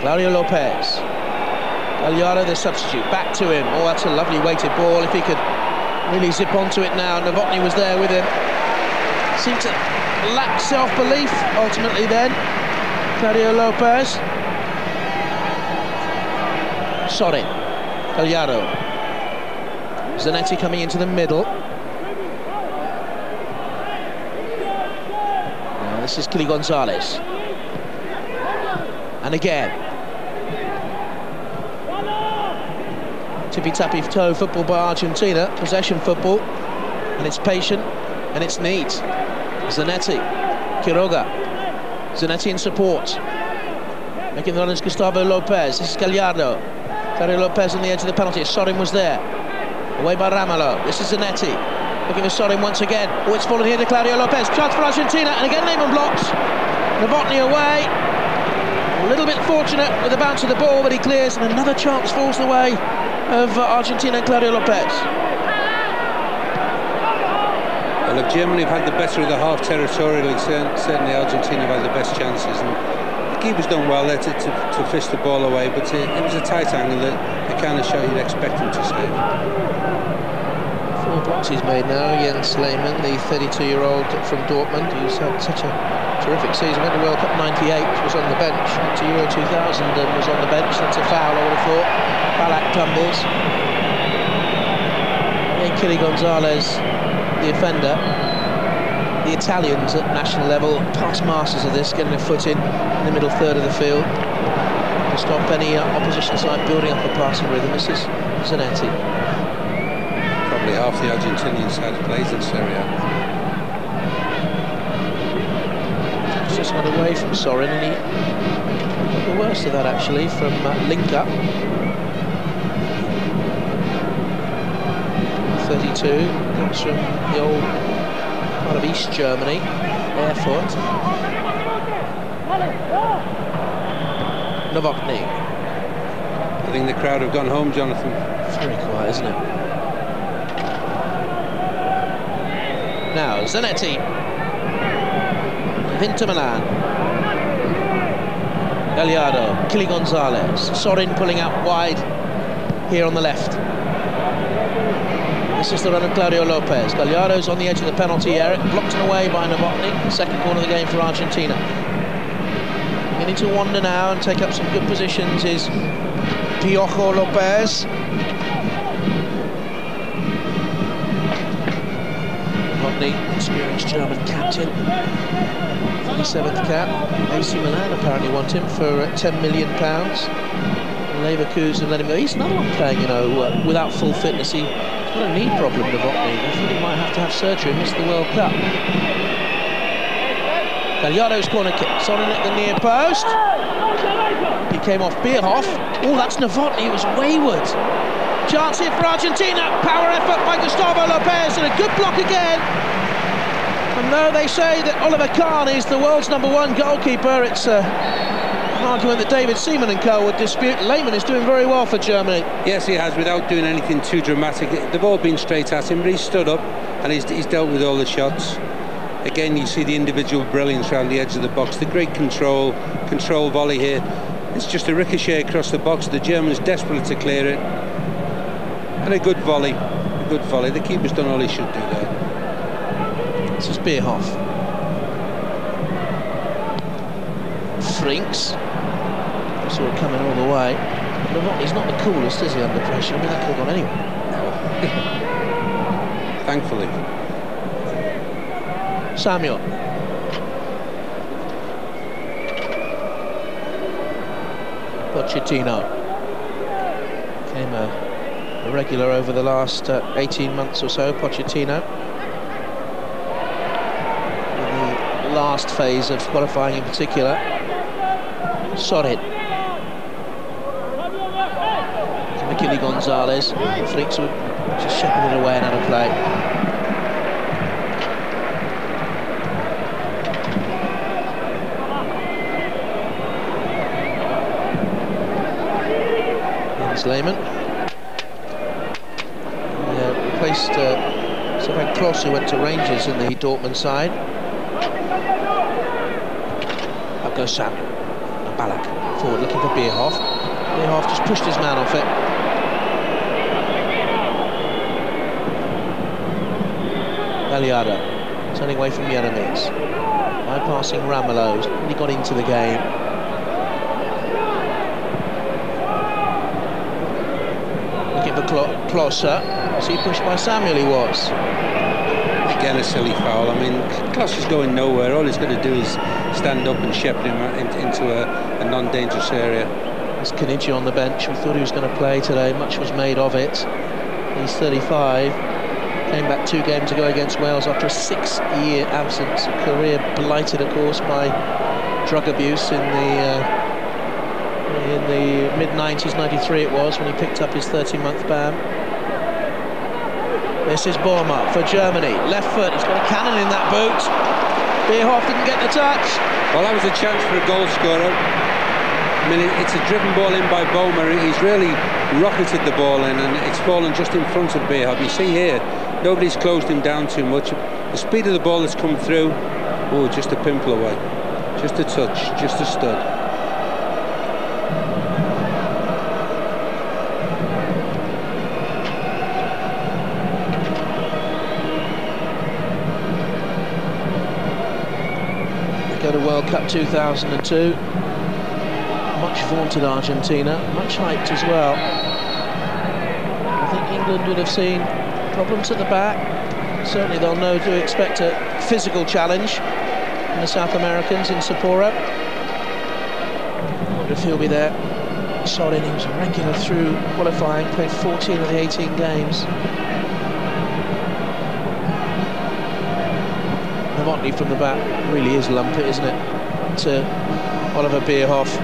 Claudio Lopez. Gallardo, the substitute, back to him. Oh, that's a lovely weighted ball. If he could really zip onto it now. Novotny was there with him. Seemed to lack self-belief ultimately then. Claudio Lopez. Sorin. Gallardo. Zanetti coming into the middle. Now this is Kily González. And again. Tippy-tappy toe football by Argentina. Possession football. And it's patient. And it's neat. Zanetti. Quiroga. Zanetti in support. Making the run is Gustavo Lopez. This is Gallardo. Claudio Lopez on the edge of the penalty. Sorin was there. Away by Ramelow. This is Zanetti. Looking for Sorin once again. Oh, it's fallen here to Claudio Lopez. Chance for Argentina. And again, Lehmann blocks. Novotny away. A little bit fortunate with the bounce of the ball, but he clears, and another chance falls the way of Argentina and Claudio Lopez. Well, if Germany have had the better of the half territorially, certainly Argentina have had the best chances. And the keeper's done well there to fish the ball away, but it was a tight angle that the kind of shot you'd expect him to save. 4 blocks he's made now. Jens Lehmann, the 32-year-old from Dortmund, who's had such a terrific season. Went to World Cup '98, was on the bench. Went to Euro 2000 and was on the bench. That's a foul, I would have thought. Ballack tumbles. And Kily González, the offender. The Italians at national level, past masters of this, getting a foot in the middle third of the field to stop any opposition side building up a passing rhythm. This is Zanetti. Probably half the Argentinian side plays in Serie A. Just got away from Sorin, and he got the worst of that actually from link-up. 32, comes from the old part of East Germany, barefoot. Novotny. I think the crowd have gone home, Jonathan. Very quiet, isn't it? Now, Zanetti. Inter Milan. Gallardo, Kily González. Sorin pulling out wide here on the left. This is the run of Claudio Lopez. Gallardo's on the edge of the penalty area, blocked away by Novotny. Second corner of the game for Argentina. Beginning to wander now and take up some good positions is Piojo Lopez. Novotny, experienced German captain. 37th cap. AC Milan apparently want him for £10 million. Leverkusen let him go. He's another one playing, you know, without full fitness. He's got a knee problem, Novotny. I think he might have to have surgery and miss the World Cup. Gallardo's corner kick. Sorin at the near post. He came off Bierhoff. Oh, that's Novotny. He was wayward. Chance here for Argentina. Power effort by Gustavo Lopez, and a good block again. And though they say that Oliver Kahn is the world's #1 goalkeeper, it's an argument that David Seaman and co would dispute. Lehmann is doing very well for Germany. Yes, he has, without doing anything too dramatic. They've all been straight at him, but he's stood up and he's dealt with all the shots. Again, you see the individual brilliance around the edge of the box. The great control volley here. It's just a ricochet across the box. The Germans desperate to clear it. And a good volley. The keeper's done all he should do there. This is Bierhoff. Frinks. I saw it coming all the way. He's not the coolest, is he, under pressure? I mean, that could have gone anywhere. No. Thankfully. Samuel. Pochettino. Became a regular over the last 18 months or so, Pochettino. In the last phase of qualifying in particular. Sorin. Kily González. Flicks would just shepherd it away and out of play. Jens Lehmann. Replaced Stefan Kloss, who went to Rangers in the Dortmund side. Up goes Samuel. Ballack forward looking for Bierhoff. Bierhoff just pushed his man off it. Gallardo turning away from the enemies. Bypassing Ramelow. He got into the game. Looking for Klosser. See, pushed by Samuel he was. Again, a silly foul. I mean, Kloss is going nowhere. All he's got to do is stand up and shepherd him into a non-dangerous area. There's Kenichi on the bench. We thought he was going to play today. Much was made of it. He's 35. Came back 2 games ago against Wales after a 6-year absence. A career blighted, of course, by drug abuse in the mid-90s, 93 it was, when he picked up his 30-month ban. This is Borma for Germany. Left foot, he's got a cannon in that boot. Bierhoff didn't get the touch. Well, that was a chance for a goal scorer. I mean, it's a driven ball in by Boma. He's really rocketed the ball in, and it's fallen just in front of Bierhoff. You see here, nobody's closed him down too much. The speed of the ball that's come through, oh, just a pimple away. Just a touch, just a stud. Go to World Cup 2002. Much vaunted Argentina, much hyped as well. I think England would have seen problems at the back. Certainly they'll know to expect a physical challenge from the South Americans in Sapporo. I wonder if he'll be there. Sorin, he was a regular through qualifying, played 14 of the 18 games. Gottlieb from the back really is lumpy, isn't it? To Oliver Bierhoff.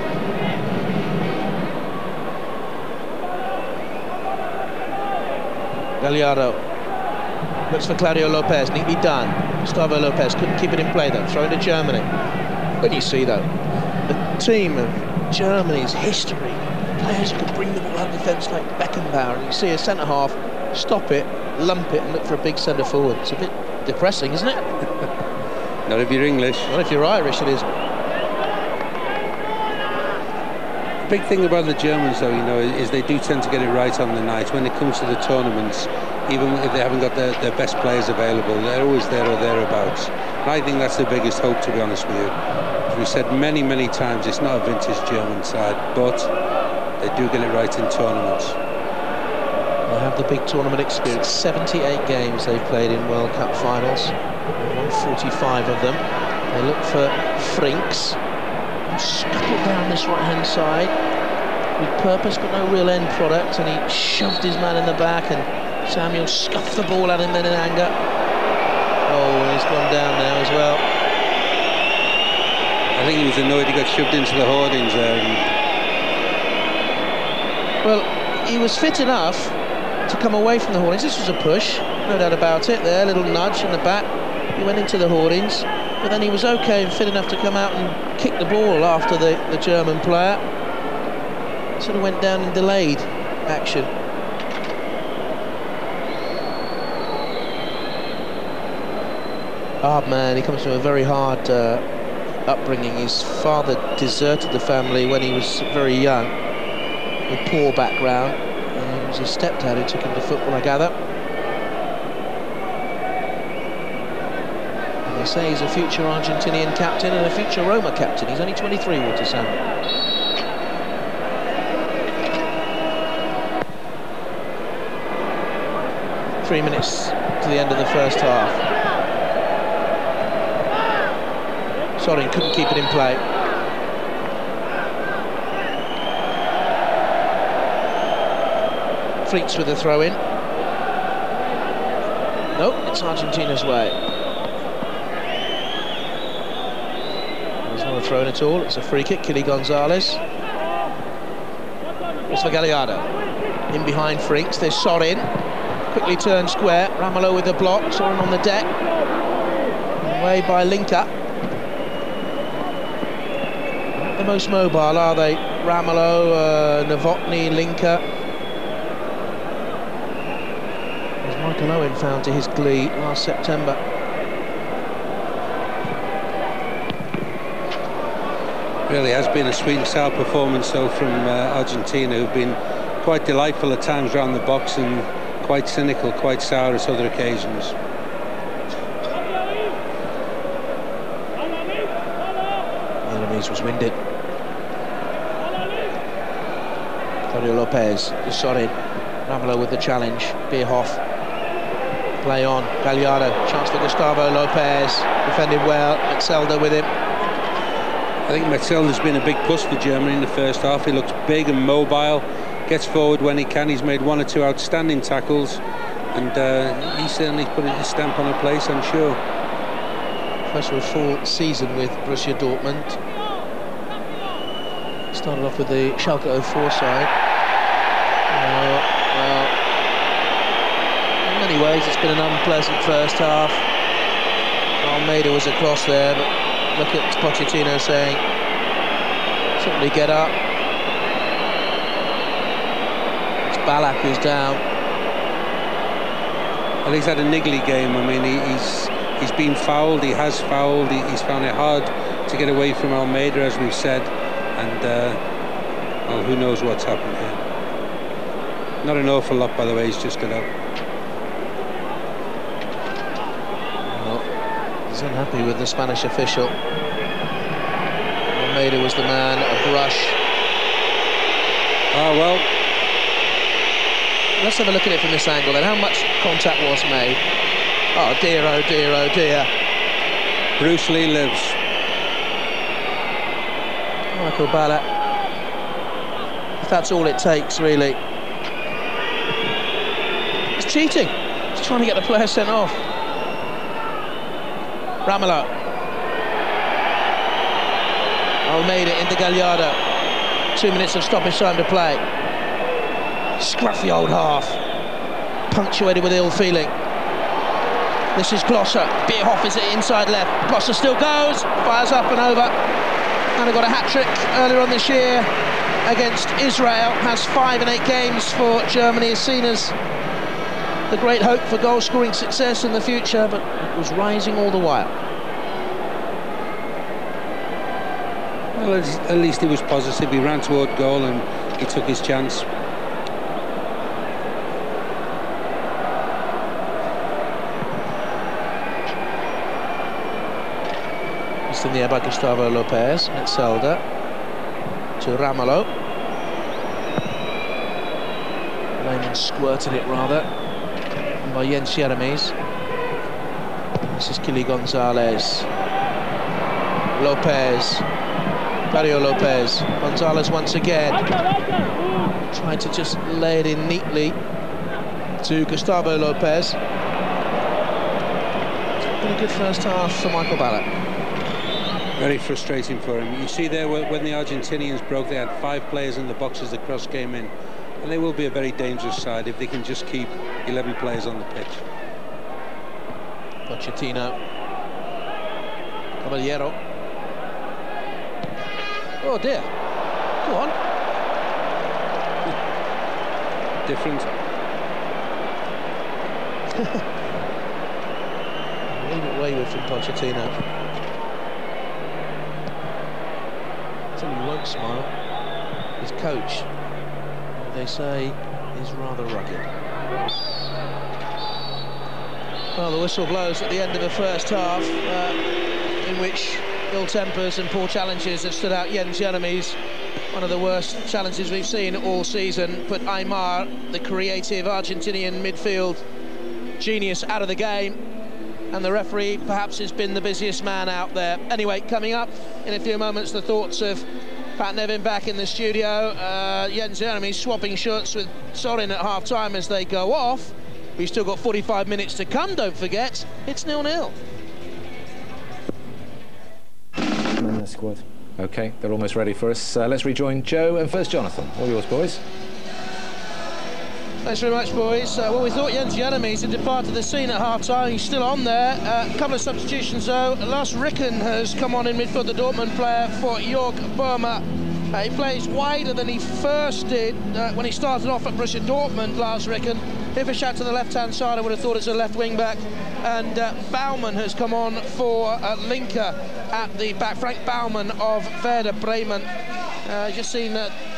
Gallardo looks for Claudio Lopez, neatly done. Gustavo Lopez couldn't keep it in play though, throw into Germany. When you see though, the team of Germany's history, players who can bring the ball out of defence like Beckenbauer, and you see a centre-half stop it, lump it and look for a big centre-forward. It's a bit depressing, isn't it? Not if you're English. Not if you're Irish, it is. The big thing about the Germans, though, you know, is they do tend to get it right on the night. When it comes to the tournaments, even if they haven't got their best players available, they're always there or thereabouts. And I think that's the biggest hope, to be honest with you. As we said many, many times, it's not a vintage German side, but they do get it right in tournaments. They have the big tournament experience. 78 games they've played in World Cup finals. They've won 45 of them. They look for Frinks, who scuttled down this right-hand side with purpose, but no real end product, and he shoved his man in the back, and Samuel scuffed the ball at him then in anger. Oh, and he's gone down now as well. I think he was annoyed he got shoved into the hoardings there. Well, he was fit enough to come away from the hoardings. This was a push, no doubt about it there, a little nudge in the back. He went into the hoardings, but then he was okay and fit enough to come out and kick the ball after the German player. Sort of went down in delayed action. Hard man, he comes from a very hard upbringing. His father deserted the family when he was very young, with poor background. It was his stepdad who took him to football, I gather. And they say he's a future Argentinian captain and a future Roma captain. He's only 23, Watersound. Three minutes to the end of the first half. Sorin couldn't keep it in play. Fleets with the throw-in. Nope, it's Argentina's way. There's not a throw-in at all, it's a free kick. Kily González. It's for Gallardo. In behind Frinks, there's Sorin. Quickly turned square. Ramelow with the block, Sorin on the deck. Away by Linka. Not the most mobile, are they? Ramelow, Novotny, Linka. Michael Owen found to his glee last September. Really has been a sweet and sour performance though from Argentina, who've been quite delightful at times around the box and quite cynical, quite sour at other occasions. The enemies was winded. Claudio Lopez, Sorin, Ramelow with the challenge, Bierhoff. Play on, Gallardo, chance for Gustavo Lopez, defended well, Metzelder with him. I think Metzelder's been a big plus for Germany in the first half. He looks big and mobile, gets forward when he can. He's made one or two outstanding tackles, and he certainly put his stamp on the place, I'm sure. First of a full season with Borussia Dortmund. Started off with the Schalke 04 side. In many ways it's been an unpleasant first half. Almeyda was across there, but look at Pochettino saying Simply get up. It's Ballack who's down. Well, he's had a niggly game. I mean, he's been fouled. He has fouled. He's found it hard to get away from Almeyda, as we've said, and well, who knows what's happened here. Not an awful lot, by the way. He's just got out. Well, he's unhappy with the Spanish official. Almeyda was the man. A brush. Ah, well. Let's have a look at it from this angle then. How much contact was made? Oh dear, oh dear, oh dear. Bruce Lee lives. Michael Ballack. If that's all it takes, really. He's cheating. He's trying to get the player sent off. Ramelow. Almeyda into Gallardo. 2 minutes of stoppage time to play. Scruffy old half, punctuated with ill feeling. This is Glosser. Bierhoff is it inside left. Glosser still goes, fires up and over. And got a hat-trick earlier on this year against Israel. Has 5 in 8 games for Germany. Is seen as the great hope for goal-scoring success in the future, but it was rising all the while. Well, at least he was positive. He ran toward goal and he took his chance. In the air by Gustavo Lopez. Metzelder to Ramelow. Lehmann squirted it rather by Jens Jeremies. This is Kily González. Lopez. Claudio Lopez. González once again. Trying to just lay it in neatly to Gustavo Lopez. It's been a good first half for Michael Ballack. Very frustrating for him. You see there when the Argentinians broke, they had 5 players in the box as the cross came in, and they will be a very dangerous side if they can just keep 11 players on the pitch. Pochettino. Cavallero. Oh dear. Go on. Different. Leave it wayward from Pochettino. He won't smile. His coach, they say, is rather rugged. Well, the whistle blows at the end of the first half, in which ill tempers and poor challenges have stood out. Jens Jeremies, one of the worst challenges we've seen all season, put Aimar, the creative Argentinian midfield genius, out of the game. And the referee perhaps has been the busiest man out there. Anyway, coming up in a few moments, the thoughts of Pat Nevin back in the studio. Jens Jeremies swapping shirts with Sorin at half-time as they go off. We've still got 45 minutes to come, don't forget. It's 0-0. In the squad. OK, they're almost ready for us. Let's rejoin Joe and first Jonathan. All yours, boys. Thanks very much, boys. Well, we thought Jens Jeremies had departed the scene at half-time. He's still on there. A couple of substitutions, though. Lars Ricken has come on in midfield, the Dortmund player, for Jörg Burma. He plays wider than he first did when he started off at Borussia Dortmund, Lars Ricken. If a shot to the left-hand side, I would have thought it's a left wing-back. And Baumann has come on for Linke at the back. Frank Baumann of Werder Bremen. Just seen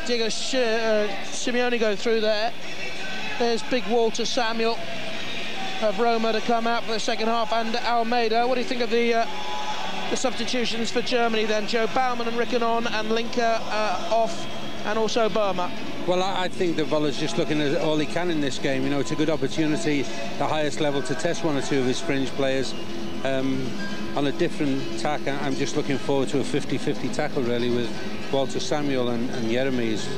Diego Simeone go through there. There's big Walter Samuel of Roma to come out for the second half, and Almeyda. What do you think of the substitutions for Germany then, Joe? Baumann and Ricken on, and Linke off, and also Burma. Well, I think that Voller's just looking at all he can in this game. You know, it's a good opportunity, the highest level, to test one or two of his fringe players on a different tack. I'm just looking forward to a 50-50 tackle, really, with Walter Samuel and Jeremies.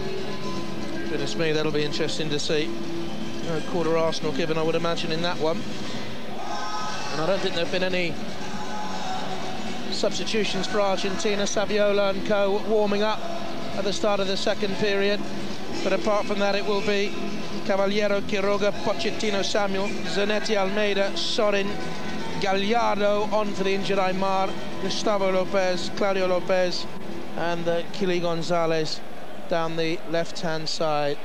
Goodness me, that'll be interesting to see. Quarter Arsenal given, I would imagine, in that one. And I don't think there have been any substitutions for Argentina. Saviola and co warming up at the start of the second period. But apart from that, it will be Cavallero, Quiroga, Pochettino, Samuel, Zanetti, Almeyda, Sorin, Gallardo on for the injured Aimar, Gustavo Lopez, Claudio Lopez, and Kily González down the left-hand side.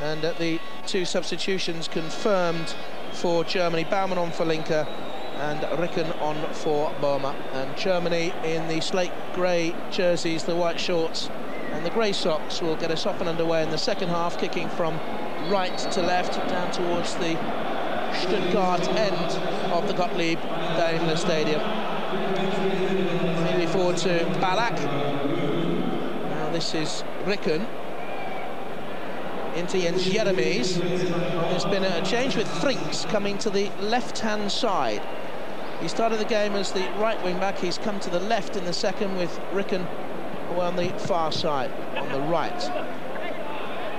And the two substitutions confirmed for Germany. Baumann on for Linke and Ricken on for Boma. And Germany in the slate grey jerseys, the white shorts and the grey socks will get us off and underway in the second half, kicking from right to left down towards the Stuttgart end of the Gottlieb Daimler Stadium. Maybe forward to Ballack. Now this is Ricken into Jens Jeremies. There's been a change with Frinks coming to the left-hand side. He started the game as the right wing-back. He's come to the left in the second with Ricken away on the far side, on the right.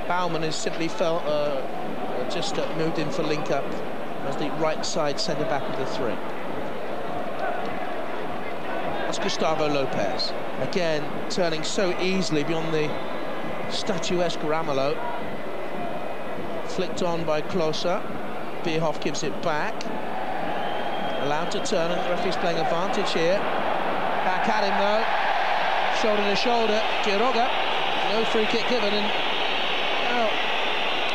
Baumann has simply moved in for link-up as the right side centre-back of the three. That's Gustavo Lopez. Again, turning so easily beyond the statuesque Ramelow. Flicked on by Klose. Bierhoff gives it back. Allowed to turn, and the referee's playing advantage here. Back at him though. Shoulder to shoulder. Quiroga. No free kick given, and well,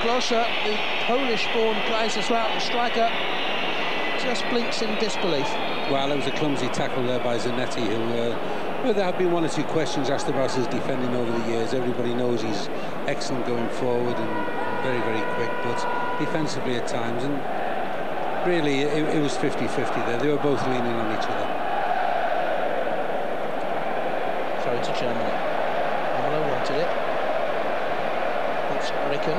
Klose, the Polish-born Kaiserslautern striker, just blinks in disbelief. Well, it was a clumsy tackle there by Zanetti, who there have been one or two questions asked about his defending over the years. Everybody knows he's excellent going forward and very, very quick, but defensively at times, and really it was 50-50 there. They were both leaning on each other. Throw to Germany. Pablo wanted it. It's Ricken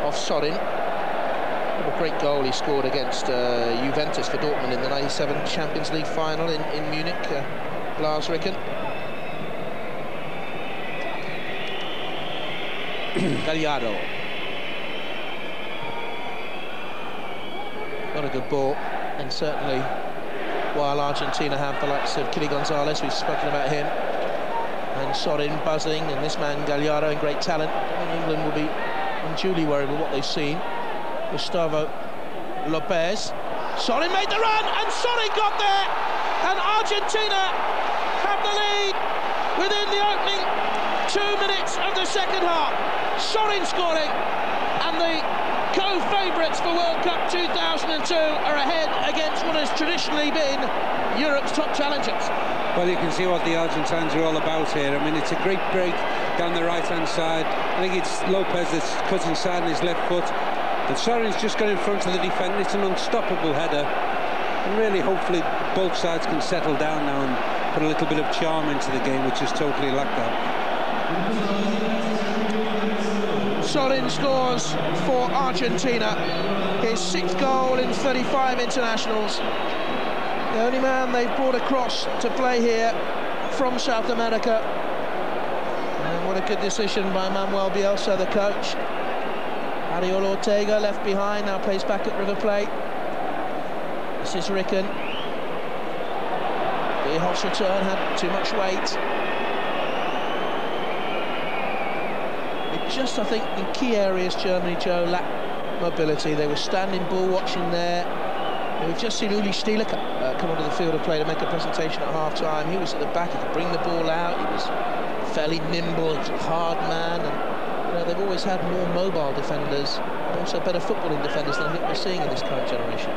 off Sorin. What a great goal he scored against Juventus for Dortmund in the '97 Champions League final in Munich. Lars Ricken. Gallardo. Not a good ball, and certainly while Argentina have the likes of Kily González, we've spoken about him, and Sorin buzzing, and this man Gallardo in great talent, England will be unduly worried with what they've seen. Gustavo Lopez. Sorin made the run, and Sorin got there, and Argentina have the lead within the opening 2 minutes of the second half. Sorin scoring, and the co-favourites for World Cup 2002 are ahead against what has traditionally been Europe's top challengers. Well, you can see what the Argentines are all about here. I mean, it's a great break down the right-hand side. I think it's Lopez that's cut inside on his left foot, but Sorin's just got in front of the defender. It's an unstoppable header, and really, hopefully, both sides can settle down now and put a little bit of charm into the game, which is totally lacked that. Sorin scores for Argentina, his 6th goal in 35 internationals. The only man they've brought across to play here from South America. And what a good decision by Manuel Bielsa, the coach. Ariel Ortega left behind, now plays back at River Plate. This is Ricken. Bierhoff's return had too much weight. Just, I think, in key areas, Germany, Joe, lacked mobility. They were standing ball watching there. And we've just seen Uli Stieleke come onto the field of play to make a presentation at half-time. He was at the back, he could bring the ball out, he was fairly nimble, he was a hard man, and they've always had more mobile defenders, and also better footballing defenders than I think we're seeing in this current generation.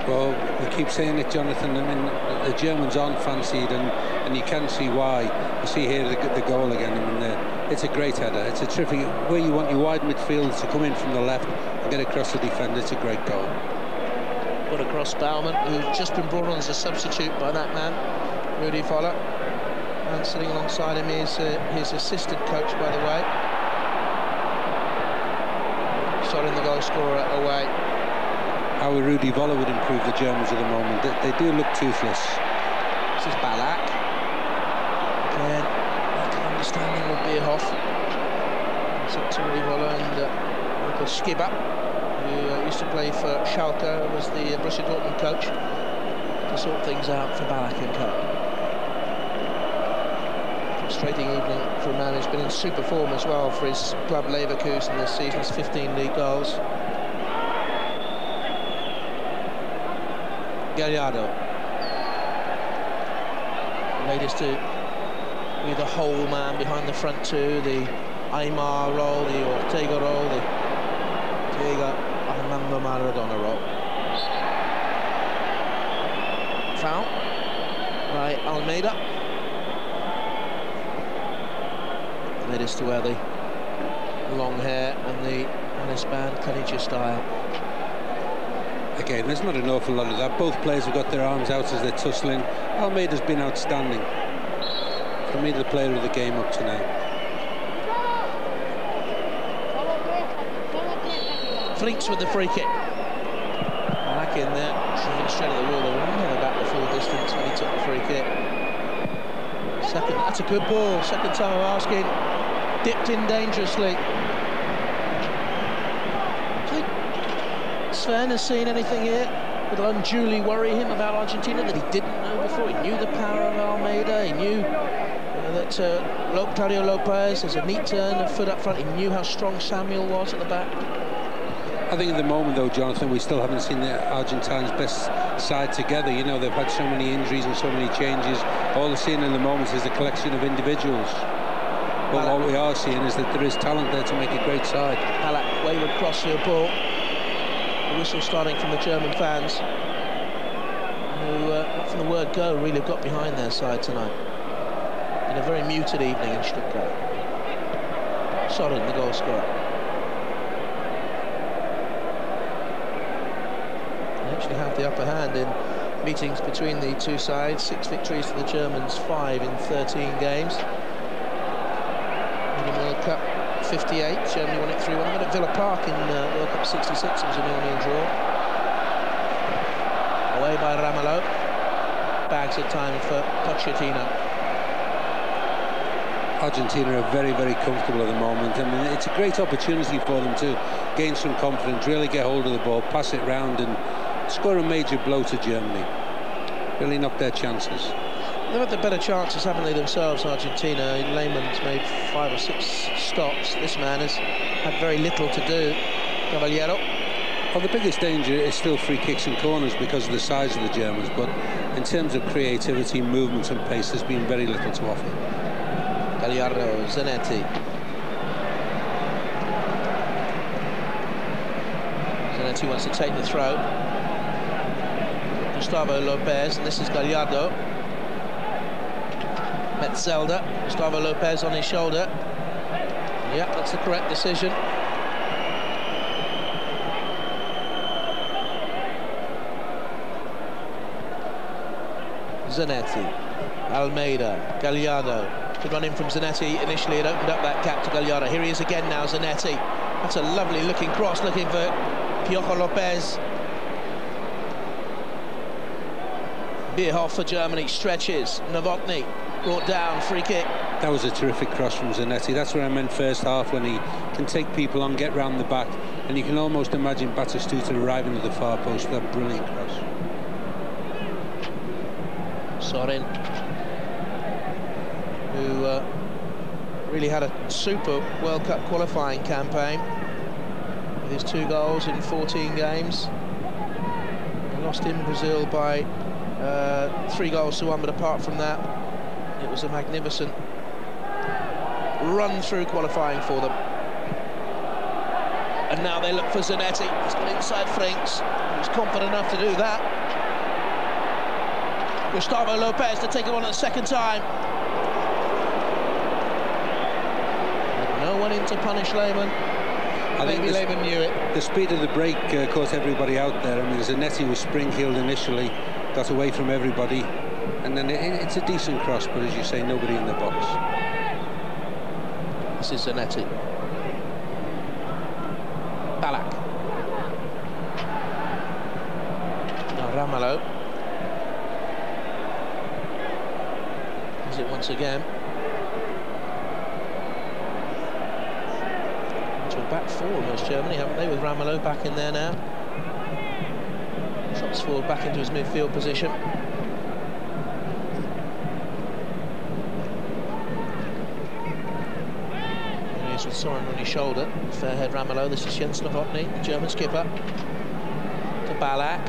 Well, we keep saying it, Jonathan. I mean, the Germans aren't fancied, and you can see why. You see here the goal again. I mean, it's a great header. It's a terrific, where you want your wide midfield to come in from the left and get across the defender. It's a great goal. Put across Baumann, who's just been brought on as a substitute by that man, Rudi Völler. And sitting alongside him is his assistant coach, by the way. Sorin, the goal scorer, away. How Rudi Völler would improve the Germans at the moment. They do look toothless. This is Ballack. Again, lack of understanding with Bierhoff. It's up to Rudi Völler and Michael Skibber, who used to play for Schalke, was the Borussia Dortmund coach, to sort things out for Ballack and co. Frustrating evening for a man who's been in super form as well for his club Leverkusen this season. His 15 league goals. Gallardo. Latest to with the whole man behind the front two, the Aimar role, the Ortega role, the Diego Armando Maradona role. Foul by Almeyda. And it is to wear the long hair and the wristband, Kally style. Again, there's not an awful lot of that. Both players have got their arms out as they're tussling. Almeyda's been outstanding. For me, the player of the game up to now. Flinks with the free kick. Back in there, driving straight at the wall. They were never back the full distance when he took the free kick. Second, that's a good ball. Second time of asking. Dipped in dangerously. Sven has seen anything here that will unduly worry him about Argentina that he didn't know before? He knew the power of Almeyda, he knew that Claudio Lopez has a neat turn, a foot up front, he knew how strong Samuel was at the back. I think at the moment, though, Jonathan, we still haven't seen the Argentines' best side together. You know, they've had so many injuries and so many changes. All they're seeing in the moment is a collection of individuals. But what we are seeing is that there is talent there to make a great side. Ballack, wayward cross for a ball. The whistle starting from the German fans, who, not from the word go, really have got behind their side tonight. In a very muted evening in Stuttgart. Sorin, the goal scorer. They actually have the upper hand in meetings between the two sides. 6 victories to the Germans, 5 in 13 games. In the World Cup 58, Germany won it 3-1. At Villa Park in World Cup 66, it was a 0-0 draw. Away by Ramelow. Bags of time for Pochettino. Argentina are very, very comfortable at the moment. I mean, it's a great opportunity for them to gain some confidence, really get hold of the ball, pass it round and score a major blow to Germany. Really knock their chances. They've had the better chances, haven't they, themselves, Argentina? Lehmann's made 5 or 6 stops. This man has had very little to do. Cavallero. Well, the biggest danger is still free kicks and corners because of the size of the Germans, but in terms of creativity, movement and pace, there's been very little to offer. Gallardo, Zanetti. Zanetti wants to take the throw. Gustavo Lopez, and this is Gallardo. Metzelder, Gustavo Lopez on his shoulder. Yeah, that's the correct decision. Zanetti, Almeyda, Gallardo. Good run in from Zanetti. Initially it opened up that gap to Gallardo. Here he is again now, Zanetti. That's a lovely looking cross, looking for Piojo Lopez. Bierhoff for Germany, stretches. Novotny brought down, free kick. That was a terrific cross from Zanetti. That's what I meant first half, when he can take people on, get round the back, and you can almost imagine Batistuta arriving at the far post with that brilliant cross. Sorin, who really had a super World Cup qualifying campaign with his 2 goals in 14 games. He lost in Brazil by 3 goals to 1, but apart from that, it was a magnificent run through qualifying for them. And now they look for Zanetti. He's got inside Franks. He was confident enough to do that. Gustavo Lopez to take it on at the second time. No one in to punish Lehmann. I think Lehmann knew it. The speed of the break caught everybody out there. I mean, Zanetti was spring-heeled initially, got away from everybody, and then it's a decent cross, but as you say, nobody in the box. This is Zanetti. Ballack. Now Ramelow. Is it once again? To a back 4 almost, Germany, haven't they, with Ramelow back in there now. Drops forward back into his midfield position. Here he is with Sorin on his shoulder. Fair head Ramelow. This is Jens Novotny, the German skipper. To Ballack.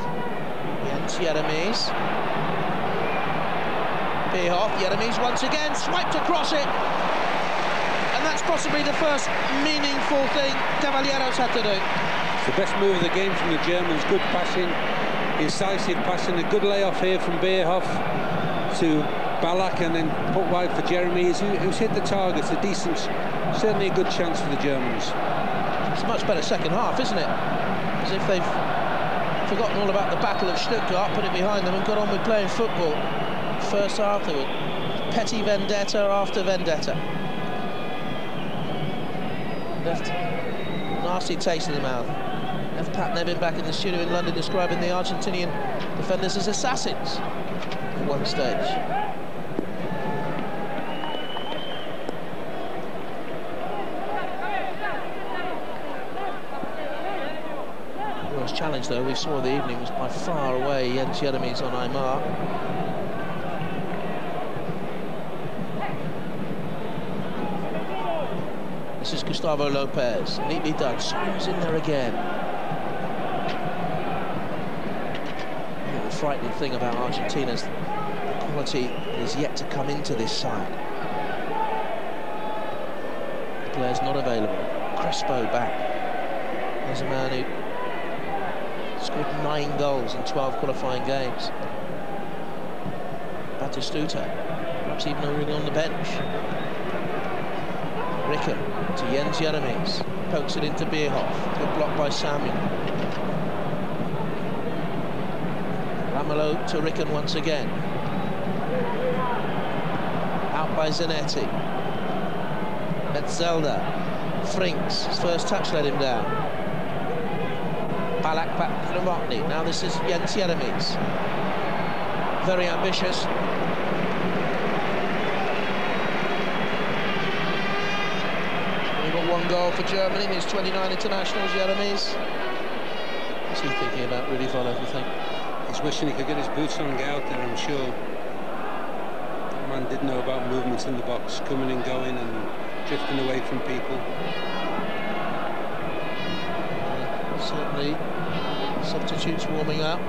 Jens Jeremies. Bierhoff, Jeremies once again, swiped across it. And that's possibly the first meaningful thing Cavallero's had to do. It's the best move of the game from the Germans. Good passing, incisive passing, a good layoff here from Bierhoff to Ballack, and then put wide for Jeremies, who's hit the targets. A decent, certainly a good chance for the Germans. It's a much better second half, isn't it? As if they've forgotten all about the Battle of Stuttgart, put it behind them and got on with playing football. First half, there was petty vendetta after vendetta. Left nasty taste in the mouth. Left Pat Nevin back in the studio in London describing the Argentinian defenders as assassins at one stage. Challenge though we saw the evening was by far away Jens Jeremies on Aimar. This is Gustavo Lopez, neatly done. Sorin's in there again. The frightening thing about Argentina's quality is yet to come into this side. The player's not available. Crespo back. There's a man who scored 9 goals in 12 qualifying games. Batistuta, perhaps even already on the bench. Ricken to Jens Jeremies, pokes it into Bierhoff. Good block by Samuel. Ramelow to Ricken once again. Out by Zanetti. Metzelder. Frinks, his first touch let him down. Ballack back to Novotny. Now this is Jens Jeremies. Very ambitious. We've got 1 goal for Germany. He's 29 internationals, Jeremies. What's he thinking about, Rudy Voller, do you think? He's wishing he could get his boots on and get out there, I'm sure. The man did know about movements in the box, coming and going and drifting away from people. Certainly, substitutes warming up.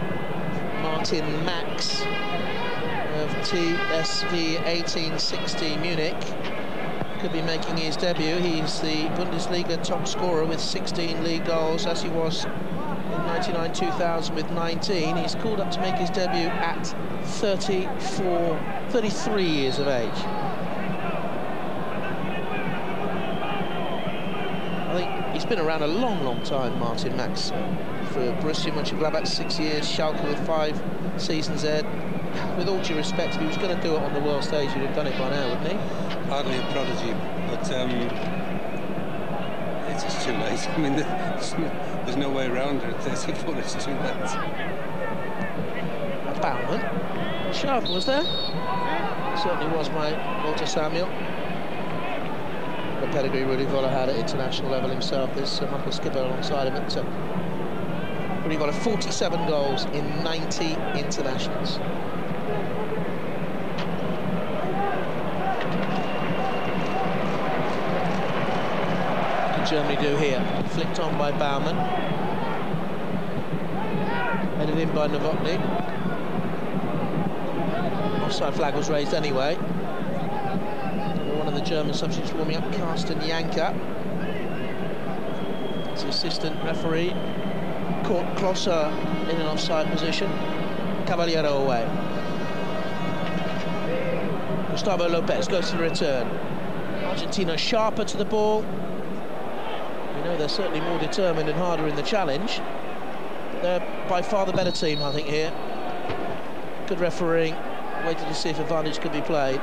Martin Max of TSV 1860 Munich could be making his debut. He's the Bundesliga top scorer with 16 league goals, as he was in 99-2000 with 19. He's called up to make his debut at 33 years of age. He's been around a long time, Martin Max. For Borussia Mönchengladbach, 6 years, Schalke with 5 seasons there. With all due respect, if he was going to do it on the world stage, he'd have done it by now, wouldn't he? Hardly a prodigy, but it's just too late. I mean, there's no way around it. 34, it's too late. Baumann. Schalke was there? Certainly was my Walter Samuel. The pedigree Rudy Voller had at international level himself. There's Michael Skipper alongside him. Rudy Voller, 47 goals in 90 internationals. What can Germany do here? Flicked on by Baumann. Headed in by Novotny. Offside flag was raised anyway. One of the German substitutes warming up, Carsten Janka. His assistant referee caught Klosser in an offside position. Cavallero away. Gustavo Lopez goes to the return. Argentina sharper to the ball. We know they're certainly more determined and harder in the challenge. But they're by far the better team, I think, here. Good refereeing. Waited to see if advantage could be played.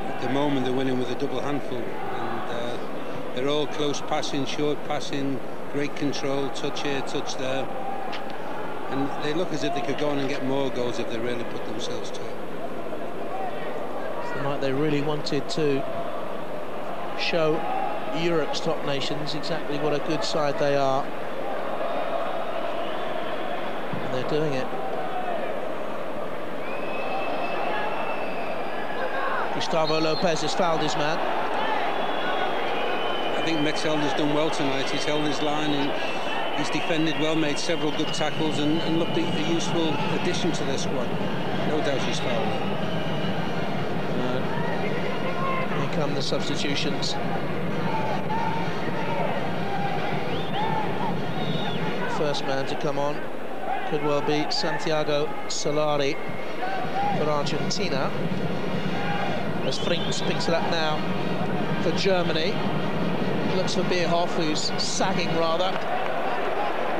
At the moment, they're winning with a double handful. And they're all close passing, short passing, great control, touch here, touch there. And they look as if they could go on and get more goals if they really put themselves to it. It's like they really wanted to show Europe's top nations exactly what a good side they are. And they're doing it. Gustavo Lopez has fouled his man. I think Metzelder's done well tonight. He's held his line and he's defended well, made several good tackles and looked a useful addition to their squad. No doubt he's fouled. Here come the substitutions. First man to come on could well be Santiago Solari for Argentina. As Frings picks it up now for Germany. Looks for Bierhoff, who's sagging rather.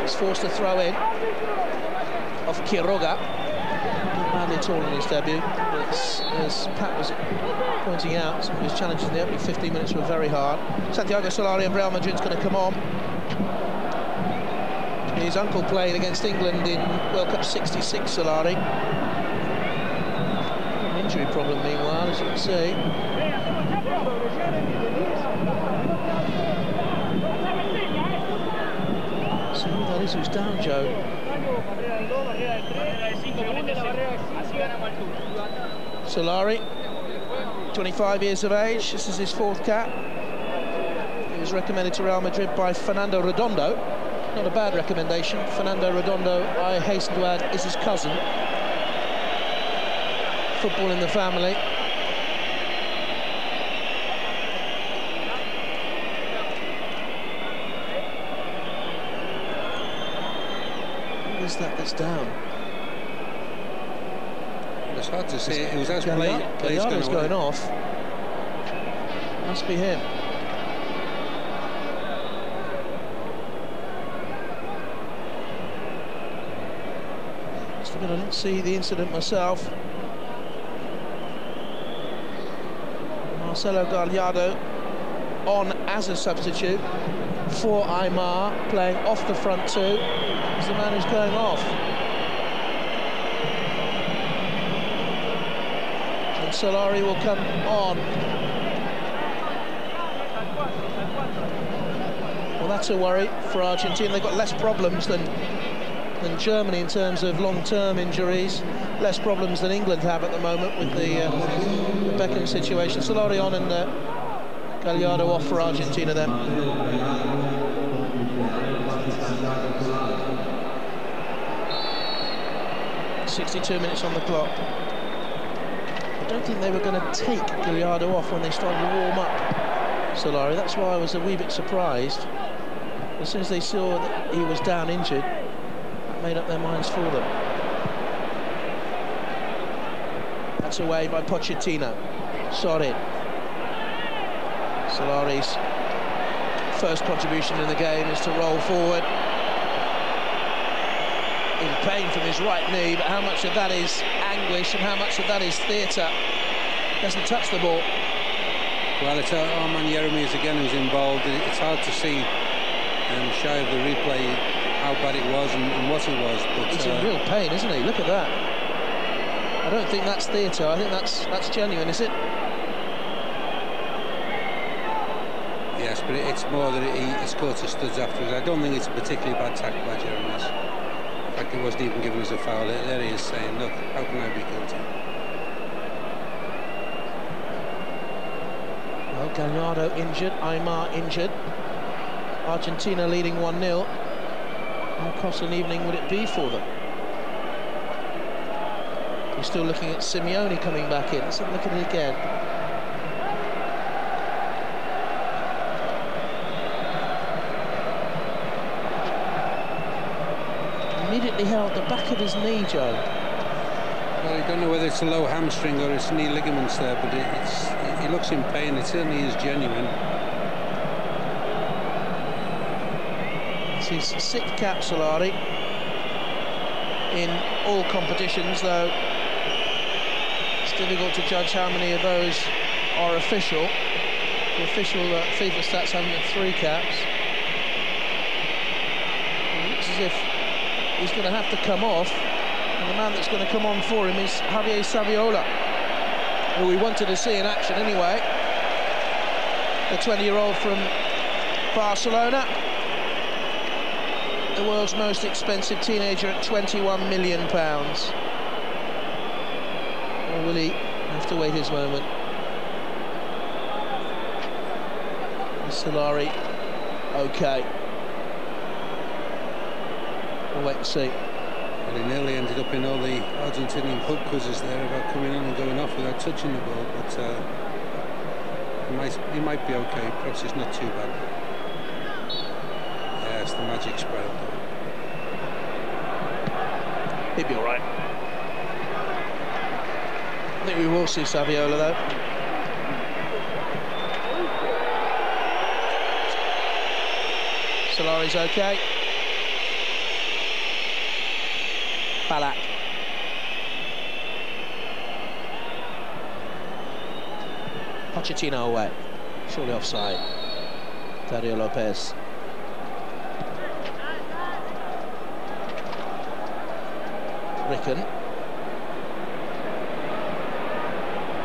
He's forced to throw in off Quiroga. Not badly at all in his debut, but as Pat was pointing out, some of his challenges in the opening 15 minutes were very hard. Santiago Solari of Real Madrid's going to come on. His uncle played against England in World Cup '66, Solari. An injury problem, meanwhile, as you can see. So who that is who's down, Joe? Solari, 25 years of age. This is his 4th cap. He was recommended to Real Madrid by Fernando Redondo. Not a bad recommendation. Fernando Redondo, I hasten to add, is his cousin. Football in the family. Who is that that's down? It's hard to say. It was as Gallardo's going off. Must be him. I didn't see the incident myself. Marcelo Gallardo on as a substitute for Aimar, playing off the front 2. He's the man who's going off. And Solari will come on. Well, that's a worry for Argentina. They've got less problems than Germany in terms of long-term injuries, less problems than England have at the moment with the Beckham situation. Solari on and Gallardo off for Argentina then. .62 minutes on the clock. I don't think they were going to take Gallardo off when they started to warm up Solari. That's why I was a wee bit surprised. As soon as they saw that he was down injured, made up their minds for them. That's away by Pochettino. Sorin. Solari's first contribution in the game is to roll forward. In pain from his right knee, but how much of that is anguish and how much of that is theatre? Doesn't touch the ball. Well, it's Arman Yeremies again who's involved. It's hard to see shy of the replay how bad it was and what it was, but he's in real pain, isn't he? Look at that. I don't think that's theatre. I think that's genuine, is it? Yes, but it's more that he scored to studs afterwards. I don't think it's a particularly bad tackle by Yeremies. In fact, he wasn't even given us a foul. There he is saying, look, how can I be guilty? Well, Gallardo injured, Aimar injured. Argentina leading 1-0. How cost an evening would it be for them? We're still looking at Simeone coming back in. Let's have a look at it again. Immediately held the back of his knee, Joe. Well, I don't know whether it's a low hamstring or it's knee ligaments there, but he looks in pain. It certainly is genuine. His 6th cap, Solari, in all competitions, though it's difficult to judge how many of those are official. The official FIFA stats have him at 3 caps. It looks as if he's going to have to come off, and the man that's going to come on for him is Javier Saviola, who we wanted to see in action anyway. The 20-year-old from Barcelona. The world's most expensive teenager at £21 million. Or will he have to wait his moment? Is Solari okay? We'll wait and see. And he nearly ended up in all the Argentinian pub quizzes there about coming on and going off without touching the ball, but he might be okay. Perhaps it's not too bad. Yeah, it's the magic spray. He'd be all right. I think we will see Saviola though. Solari's okay. Ballack. Pochettino away. Surely offside. Claudio Lopez. Ricken.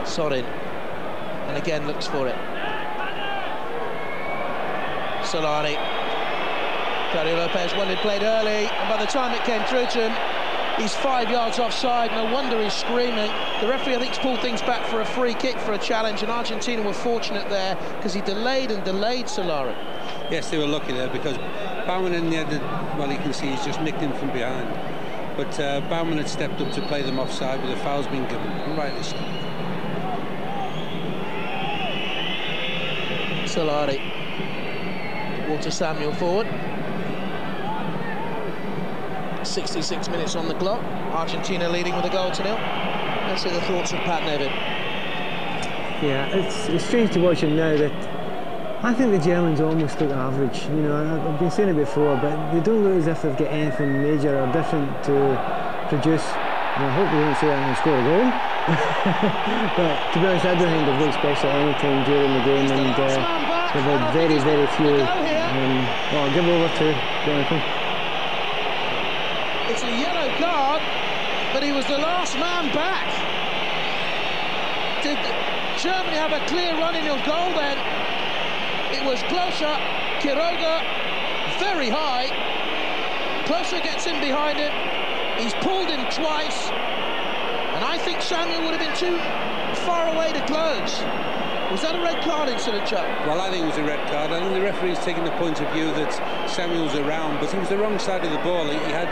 Sorin. And again looks for it. Solari. Claudio Lopez, well, he played early, and by the time it came through to him, he's 5 yards offside. No wonder he's screaming. The referee, I think, has pulled things back for a free kick for a challenge, and Argentina were fortunate there because he delayed and delayed Solari. Yes, they were lucky there because Baumann in the end, well, you can see he's just nicked him from behind. But Baumann had stepped up to play them offside, but the foul's been given, and rightly so. Solari. Walter Samuel forward. 66 minutes on the clock. Argentina leading with a goal to 0. Let's see the thoughts of Pat Nevin. Yeah, it's strange to watch him now that I think the Germans almost look average. You know, I've been saying it before, but they don't look as if they've got anything major or different to produce. And I hope they don't say I'm going to score a goal. But to be honest, I don't think they've looked special at any time during the game, and they've had very, very few. Well, I'll give over to Jonathan. It's a yellow card, but he was the last man back. Did Germany have a clear running of goal then? It was closer. Quiroga, very high. Closer gets in behind him. He's pulled him twice. And I think Samuel would have been too far away to close. Was that a red card incident, Chuck? Well, I think it was a red card. I think the referee's taking the point of view that Samuel's around, but he was the wrong side of the ball. He had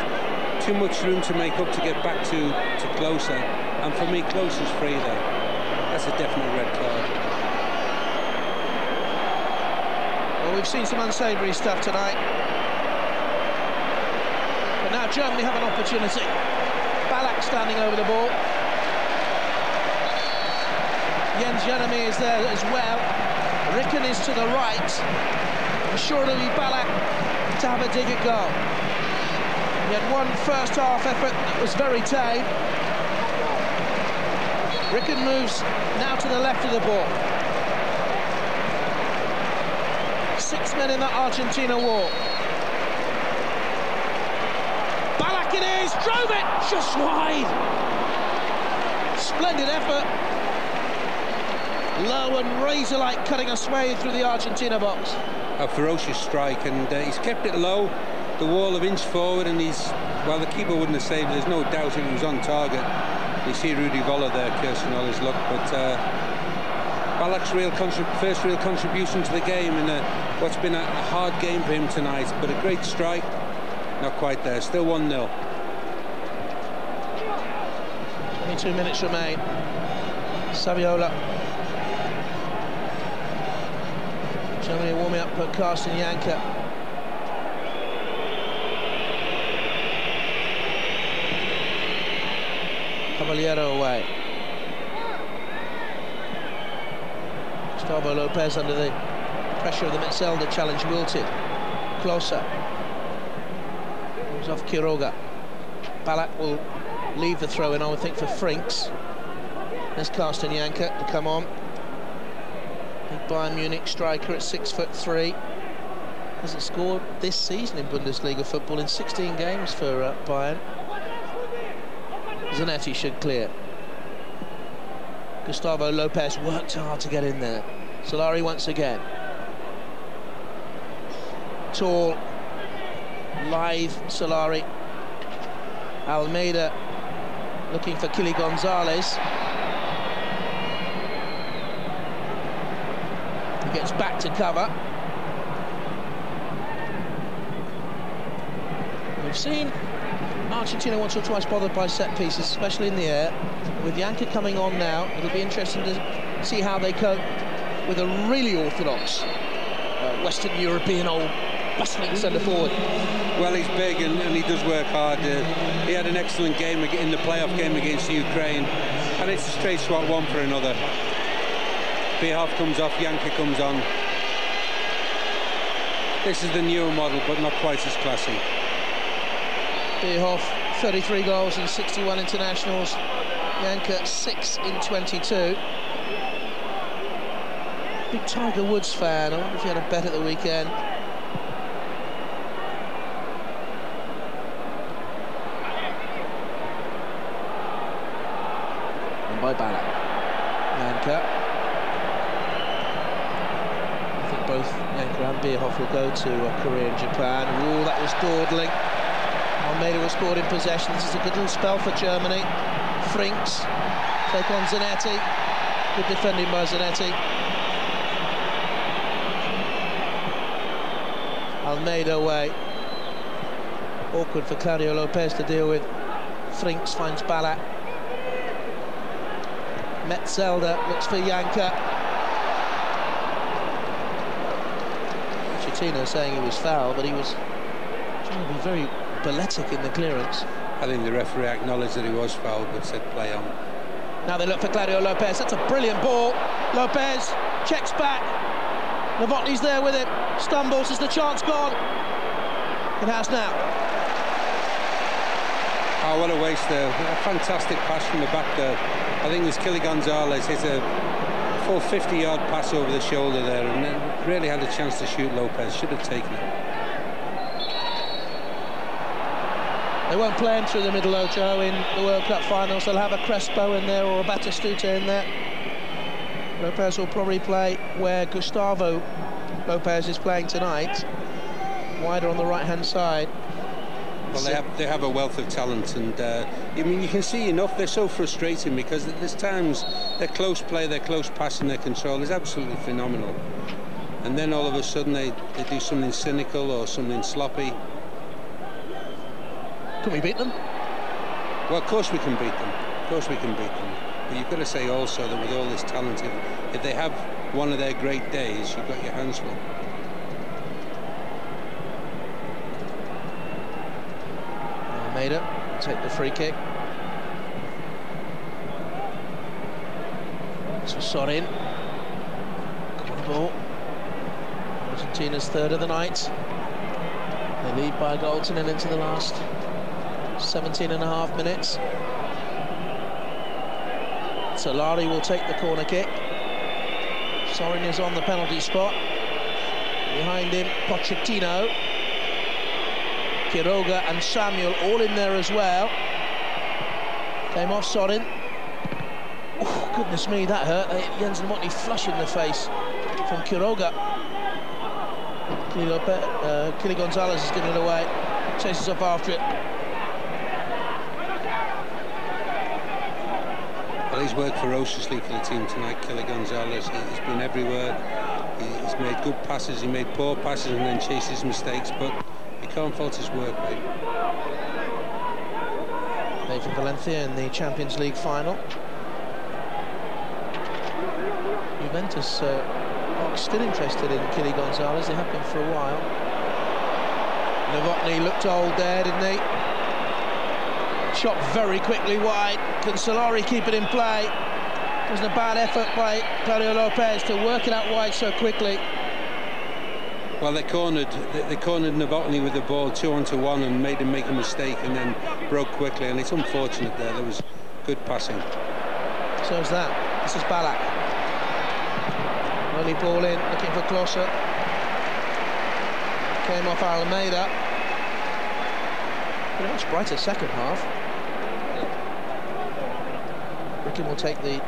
too much room to make up to get back to closer. And for me, close is free there. That's a definite red card. Well, we've seen some unsavoury stuff tonight. But now Germany have an opportunity. Ballack standing over the ball. Jens Janemy is there as well. Ricken is to the right. I'm sure it'll be Ballack to have a dig at goal. He had one first half effort that was very tame. Ricken moves now to the left of the ball. 6 men in the Argentina wall. Ballack it is, drove it, just wide. Splendid effort. Low and razor-like cutting a swathe through the Argentina box. A ferocious strike, and he's kept it low. The wall of inch forward, and well, the keeper wouldn't have saved it. There's no doubt if he was on target. You see Rudy Voller there cursing all his luck, but Ballack's first real contribution to the game in what's been a hard game for him tonight, but a great strike. Not quite there, still 1-0. 22 minutes remain. Saviola. Germany warming up for Carsten Janker. Cavallero away. Gustavo Lopez under the pressure of the Midfielder challenge wilted. Closer. Moves off Quiroga. Ballack will leave the throw in, I would think, for Frinks. There's Carsten Janker to come on. Big Bayern Munich striker at 6'3". Hasn't scored this season in Bundesliga football in 16 games for Bayern. Zanetti should clear. Gustavo Lopez worked hard to get in there. Solari once again. Tall, live Solari. Almeyda looking for Kily González. He gets back to cover. We've seen Argentina once or twice bothered by set pieces, especially in the air. With Janka coming on now, it'll be interesting to see how they cope with a really orthodox Western European old bustling centre forward. Well, he's big and he does work hard. He had an excellent game in the playoff game against Ukraine, and it's a straight swap, one for another. Bierhoff comes off, Janka comes on. This is the newer model, but not quite as classy. Bierhoff, 33 goals in 61 internationals. Janka, 6 in 22. Big Tiger Woods fan. I wonder if he had a bet at the weekend. And by Bala. Janka. I think both Janka and Bierhoff will go to Korea and Japan. Ooh, that was dawdling. Almeyda was scored in possession. This is a good little spell for Germany. Frinks take on Zanetti. Good defending by Zanetti. Almeyda away. Awkward for Claudio Lopez to deal with. Frinks finds Ballack. Metzelder looks for Janka. Pochettino saying he was foul, but he was trying to be very balletic in the clearance. I think the referee acknowledged that he was fouled, but said play on. Now they look for Claudio Lopez. That's a brilliant ball. Lopez checks back. Novotny's there with him. Stumbles. Is the chance gone? It has now. Oh, what a waste there. A fantastic pass from the back there. I think it was Kily González hit a full 50-yard pass over the shoulder there, and then really had a chance to shoot Lopez. Should have taken it. They won't play him through the middle, Ocho, in the World Cup finals. They'll have a Crespo in there or a Batistuta in there. Lopez will probably play where Gustavo Lopez is playing tonight, wider on the right-hand side. Well, they have a wealth of talent, and I mean, you can see enough. They're so frustrating because there's times their close play, their close passing, their control is absolutely phenomenal, and then all of a sudden they do something cynical or something sloppy. Can we beat them? Well, of course we can beat them. Of course we can beat them. But you've got to say also that with all this talent, if they have one of their great days, you've got your hands full. Almeyda will take the free kick. So Sorin. Corner ball. Argentina's third of the night. They lead by a goal to nil into the last 17.5 minutes. Solari will take the corner kick. Sorin is on the penalty spot. Behind him, Pochettino. Quiroga and Samuel all in there as well. Came off Sorin. Oh, goodness me, that hurt. Jens Novotny flush in the face from Quiroga. Kily González is giving it away. Chases up after it. Well, he's worked ferociously for the team tonight, Kily González. He's been everywhere. He's made good passes, he made poor passes and then chased his mistakes, but you can't fault his work, mate. Played for Valencia in the Champions League final. Juventus are still interested in Kily González. They have been for a while. Novotny looked old there, didn't he? Shot very quickly wide. Can Solari keep it in play? It wasn't a bad effort by Claudio Lopez to work it out wide so quickly. Well, they cornered Novotny with the ball 2-on-1 and made him make a mistake and then broke quickly, and it's unfortunate there. There was good passing. So is that. This is Ballack. Early ball in, looking for Klose. Came off Almeyda. Pretty much brighter second half. Ricken will take the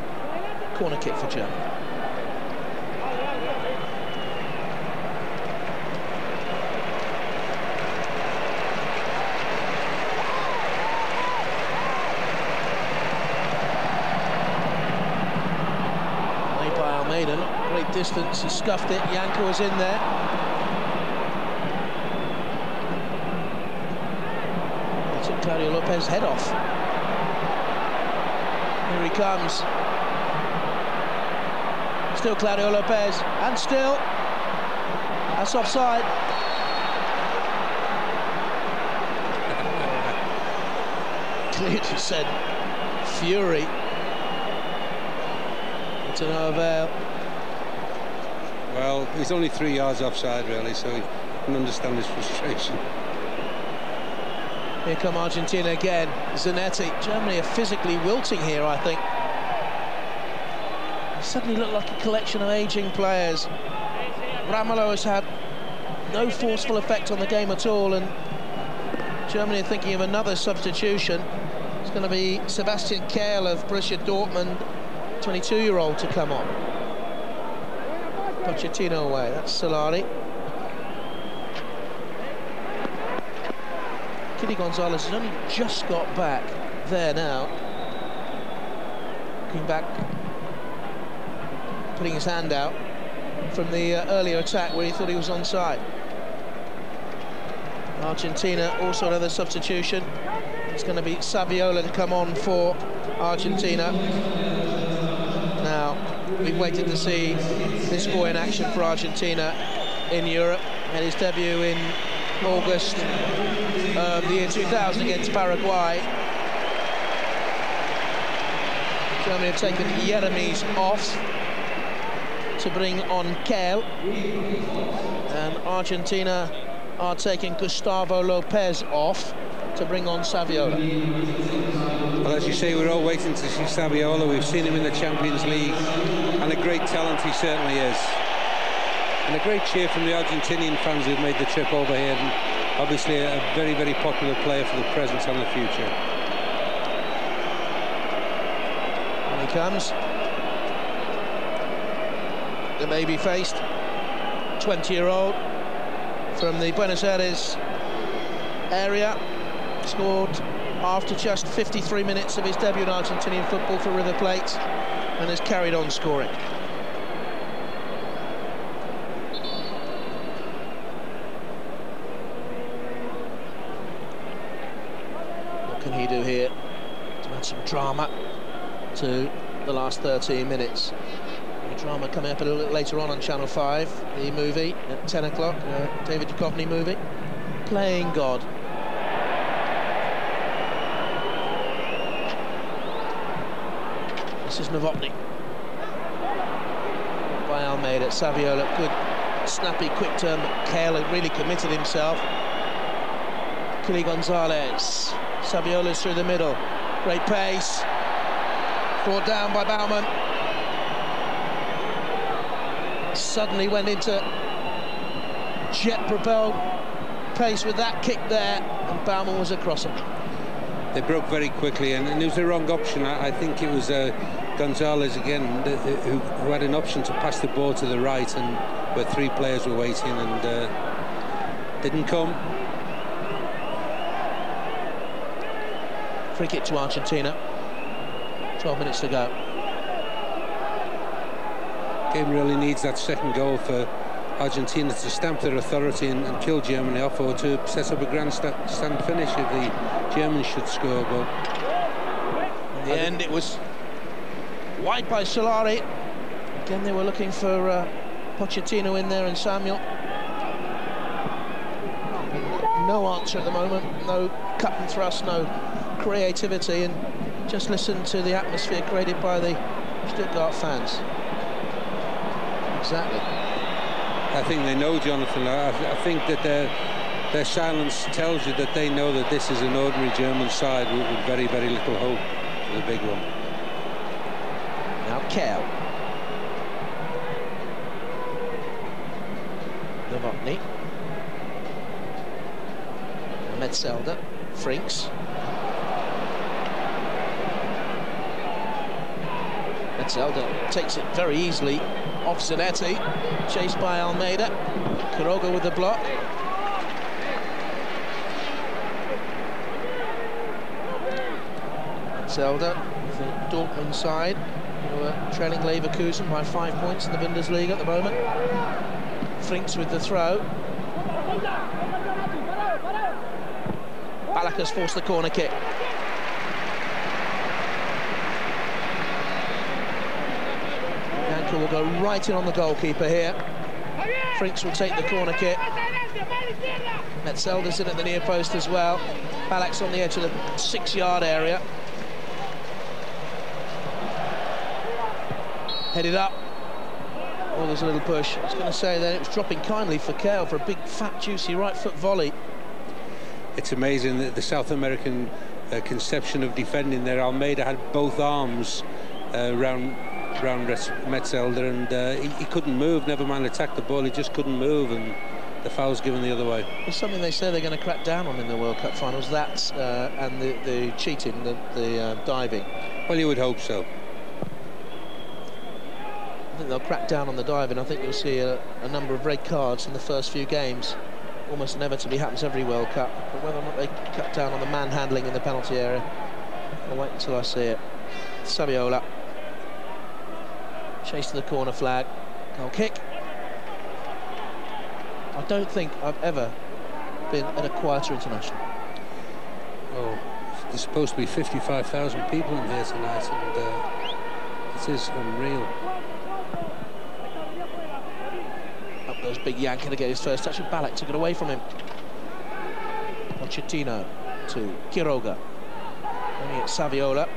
corner kick for Germany. Made by Almeyda, not great distance, he scuffed it, Janka was in there. Claudio Lopez head off. Here he comes. Still Claudio Lopez, and still. That's offside. Clearly said fury. To no avail. Well, he's only 3 yards offside, really, so you can understand his frustration. Here come Argentina again. Zanetti. Germany are physically wilting here, I think. They suddenly look like a collection of ageing players. Ramelow has had no forceful effect on the game at all, and Germany are thinking of another substitution. It's going to be Sebastian Kehl of Borussia Dortmund, 22-year-old, to come on. Pochettino away, that's Solari. Kily González has only just got back there now. Looking back, putting his hand out from the earlier attack where he thought he was onside. Argentina, also another substitution. It's going to be Saviola to come on for Argentina. Now, we've waited to see this boy in action for Argentina in Europe. Had his debut in August of the year 2000 against Paraguay. Germany have taken Jeremies off to bring on Kehl, and Argentina are taking Gustavo Lopez off to bring on Saviola. Well, as you say, we're all waiting to see Saviola. We've seen him in the Champions League, and a great talent he certainly is. And a great cheer from the Argentinian fans who've made the trip over here, and obviously a very, very popular player for the present and the future. Here he comes. The baby-faced 20-year-old from the Buenos Aires area, scored after just 53 minutes of his debut in Argentinian football for River Plate, and has carried on scoring. What can he do here to add some drama to the last 13 minutes? Drama coming up a little bit later on Channel 5, the movie at 10 o'clock, David Duchovny movie, Playing God. This is Novotny. By Almeyda, Saviola, good, snappy, quick turn, but Kehl had really committed himself. Kily González, Saviola's through the middle, great pace, brought down by Baumann. Suddenly went into jet-propelled pace with that kick there, and Baumann was across him. They broke very quickly, and it was the wrong option. I think it was González again who had an option to pass the ball to the right, and where 3 players were waiting, and didn't come. Free kick to Argentina. 12 minutes to go. Game really needs that second goal for Argentina to stamp their authority and kill Germany off, or to set up a grandstand finish if the Germans should score. But in the end, it was wide by Solari. Again, they were looking for Pochettino in there and Samuel. No answer at the moment, no cut and thrust, no creativity, and just listen to the atmosphere created by the Stuttgart fans. Exactly. I think they know, Jonathan. I think that their silence tells you that they know that this is an ordinary German side with very, very little hope for the big one. Now Kehl. Novotny. Metzelder. Frinks. Metzelder takes it very easily off Zanetti, chased by Almeyda. Quiroga with the block. Zelda, the Dortmund side, who are trailing Leverkusen by 5 points in the Bundesliga at the moment. Frinks with the throw. Ballack has forced the corner kick. Janka will go right in on the goalkeeper here. Frinks will take the corner kick. Metzelder's in at the near post as well. Ballack's on the edge of the 6-yard area. Headed up. Oh, there's a little push. I was going to say that it was dropping kindly for Kale for a big, fat, juicy right-foot volley. It's amazing that the South American conception of defending there. Almeyda had both arms round Metzelder, and he couldn't move, never mind attack the ball, he just couldn't move, and the foul's given the other way. It's something they say they're going to crack down on in the World Cup finals, that and the cheating, the diving. Well, you would hope so. I think they'll crack down on the diving. I think you'll see a number of red cards in the first few games. Almost inevitably happens every World Cup, but whether or not they cut down on the manhandling in the penalty area, I'll wait until I see it. Saviola. Chase to the corner flag. Goal kick. I don't think I've ever been at a quieter international. Oh, there's supposed to be 55,000 people in here tonight, and it is unreal. Up goes Big Yanker to get his first touch, and Ballack took it away from him. Pochettino to Quiroga. Only at Saviola.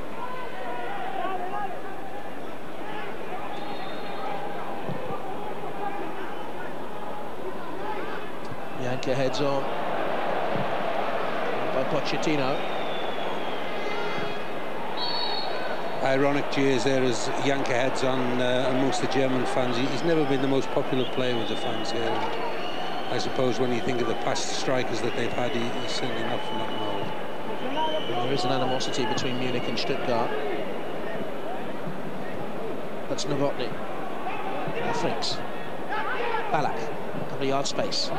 Yanker heads on by Pochettino. Ironic cheers there as Yanker heads on amongst the German fans. He's never been the most popular player with the fans here. I suppose when you think of the past strikers that they've had, he's certainly not from that mould. There is an animosity between Munich and Stuttgart. That's Novotny. Frinks. Ballack. A couple of yard space.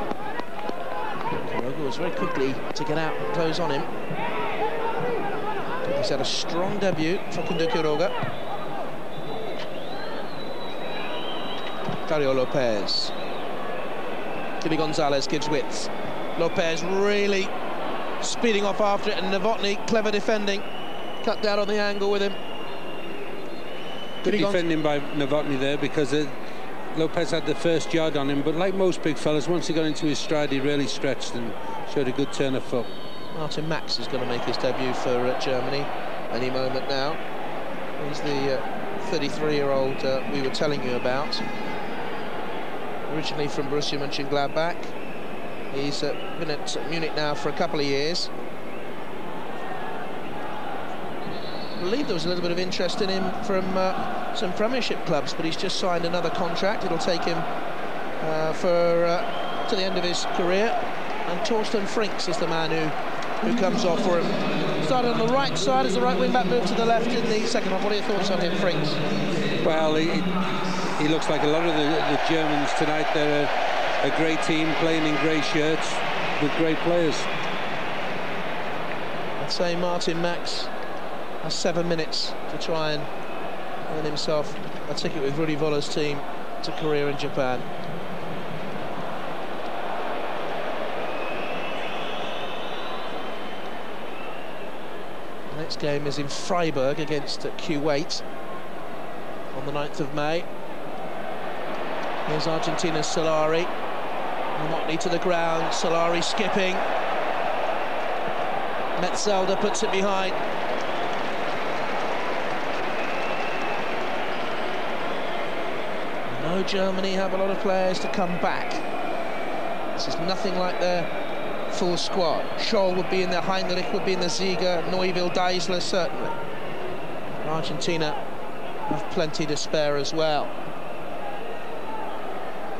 Quiroga was very quickly to get out and close on him. He's had a strong debut, Facundo Quiroga. Claudio Lopez. Kily González gives width. Lopez really speeding off after it, and Novotny, clever defending. Cut down on the angle with him. Good defending by Novotny there, because Lopez had the first yard on him, but like most big fellas, once he got into his stride, he really stretched and showed a good turn of foot. Martin Max is going to make his debut for Germany any moment now. He's the 33-year-old we were telling you about. Originally from Borussia Mönchengladbach. He's been at Munich now for a couple of years. I believe there was a little bit of interest in him from some Premiership clubs, but he's just signed another contract. It'll take him to the end of his career. And Torsten Frinks is the man who comes off for him. Started on the right side as the right wing-back moved to the left in the second half. What are your thoughts on him, Frinks? Well, he looks like a lot of the Germans tonight. They're a great team playing in grey shirts with great players. I'd say Martin Max has 7 minutes to try and earn himself a ticket with Rudi Voller's team to Korea and Japan. The next game is in Freiburg against Kuwait on the 9th of May. Here's Argentina's Solari. Novotny to the ground, Solari skipping. Metzelder puts it behind. I know Germany have a lot of players to come back. This is nothing like their full squad. Scholl would be in there, Heinrich would be in the Ziege, Neuville, Daimler certainly. Argentina have plenty to spare as well.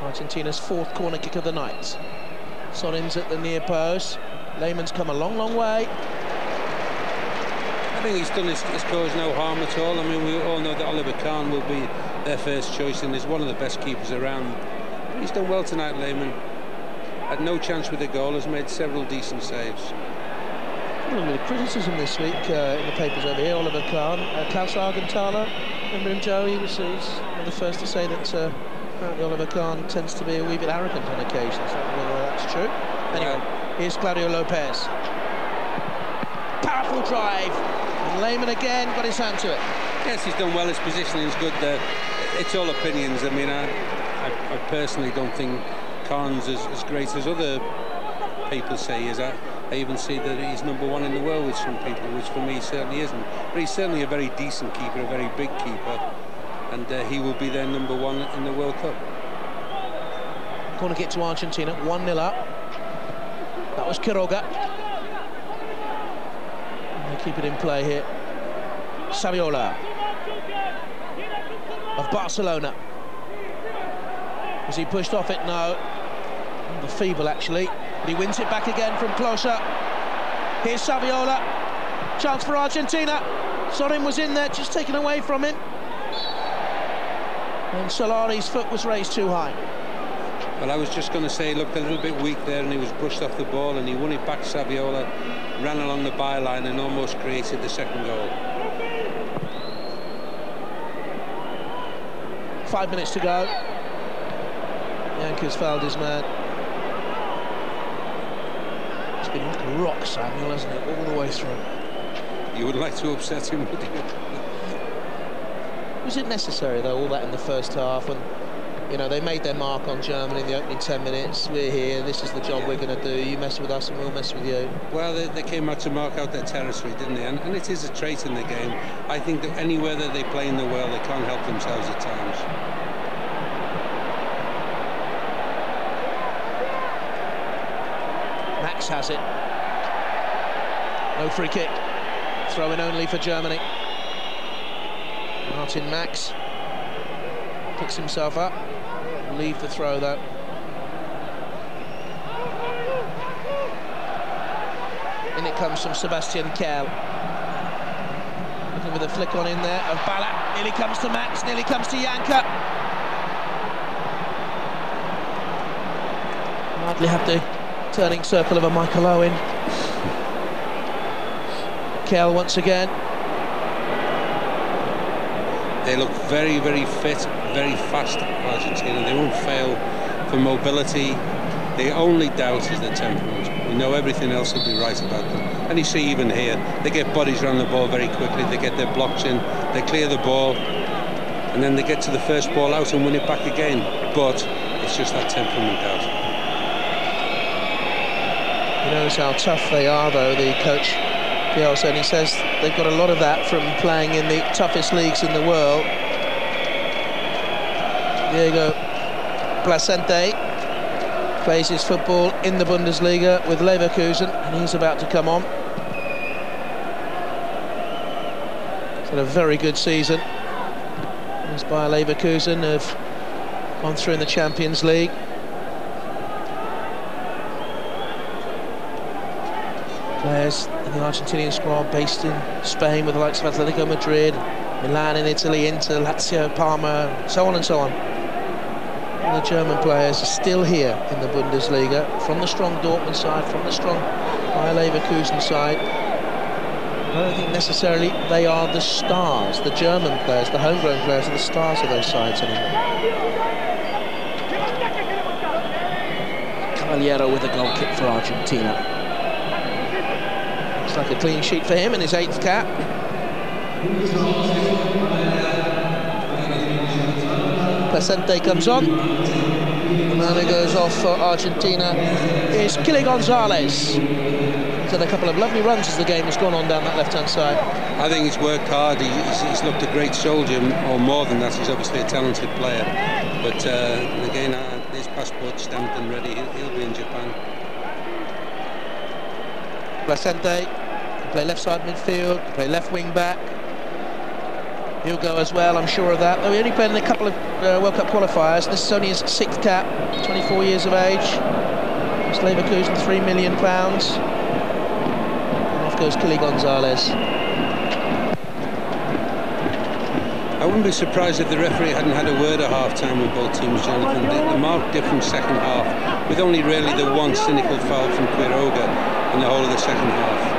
Argentina's 4th corner kick of the night. Sorin's at the near post. Lehmann's come a long, long way. I think he's done his cause no harm at all. I mean, we all know that Oliver Kahn will be their first choice and is one of the best keepers around. He's done well tonight, Lehmann. Had no chance with the goal, has made several decent saves. A little bit of criticism this week in the papers over here. Oliver Kahn, Klaus Argenthaler, remember him, Joe? He's one of the first to say that apparently Oliver Kahn tends to be a wee bit arrogant on occasion. So I don't know whether that's true. Anyway, here's Claudio Lopez. powerful drive. And Lehmann again got his hand to it. Yes, he's done well. His positioning is good there. It's all opinions. I mean, I personally don't think Khan's as great as other people say he is. I even see that he's #1 in the world with some people, which for me certainly isn't. But he's certainly a very decent keeper, a very big keeper, and he will be their #1 in the World Cup. Corner kick to Argentina, 1-0 up. That was Quiroga. And they keep it in play here. Saviola of Barcelona. Was he pushed off it? No. The feeble actually. But he wins it back again from closer. Here's Saviola. Chance for Argentina. Sorin was in there, just taken away from him. And Solari's foot was raised too high. Well, I was just going to say he looked a little bit weak there, and he was brushed off the ball, and he won it back. Saviola ran along the byline and almost created the second goal. 5 minutes to go. Yankees fouled his man. It's been like a rock, Samuel, hasn't it, all the way through? You would like to upset him, would you? Was it necessary, though, all that in the first half? And, you know, they made their mark on Germany in the opening 10 minutes. We're here, this is the job we're going to do. You mess with us and we'll mess with you. Well, they came out to mark out their territory, didn't they? And it is a trait in the game. I think that anywhere that they play in the world, they can't help themselves at times. Max has it. No free kick. Throw in only for Germany. Martin Max picks himself up. Leave the throw though. In it comes from Sebastian Kell. Looking with a flick on in there of Ballack. Nearly comes to Max, nearly comes to Janka. Hardly have the turning circle of a Michael Owen. Kell once again. They look very, very fit, very fast, Argentina. They won't fail for mobility. The only doubt is their temperament. We know everything else will be right about them. And you see even here, they get bodies around the ball very quickly, they get their blocks in, they clear the ball, and then they get to the first ball out and win it back again. But it's just that temperament out. He knows how tough they are, though, the coach. And he says they've got a lot of that from playing in the toughest leagues in the world. Diego Placente plays his football in the Bundesliga with Leverkusen, and he's about to come on. He's had a very good season. He's by Leverkusen, have gone through in the Champions League. Players in the Argentinian squad based in Spain with the likes of Atletico Madrid, Milan in Italy, Inter, Lazio, Parma, so on and so on. And the German players are still here in the Bundesliga, from the strong Dortmund side, from the strong Bayer Leverkusen side. I don't think necessarily they are the stars, the German players, the homegrown players are the stars of those sides anymore. Cavallero with a goal kick for Argentina. Like a clean sheet for him in his 8th cap. Placente comes on. The man who goes off for Argentina is Kily González. He's had a couple of lovely runs as the game has gone on down that left-hand side. I think he's worked hard. He's looked a great soldier, or more than that. He's obviously a talented player. But again, his passport stamped and ready. He'll be in Japan. Placente can play left side midfield, can play left wing back. He'll go as well, I'm sure of that. Though he only played in a couple of World Cup qualifiers. This is only his 6th cap, 24 years of age. It's Leverkusen, £3 million. And off goes Kily González. I wouldn't be surprised if the referee hadn't had a word at half-time with both teams, Jonathan. The marked different second half, with only really the one cynical foul from Quiroga in the whole of the second half.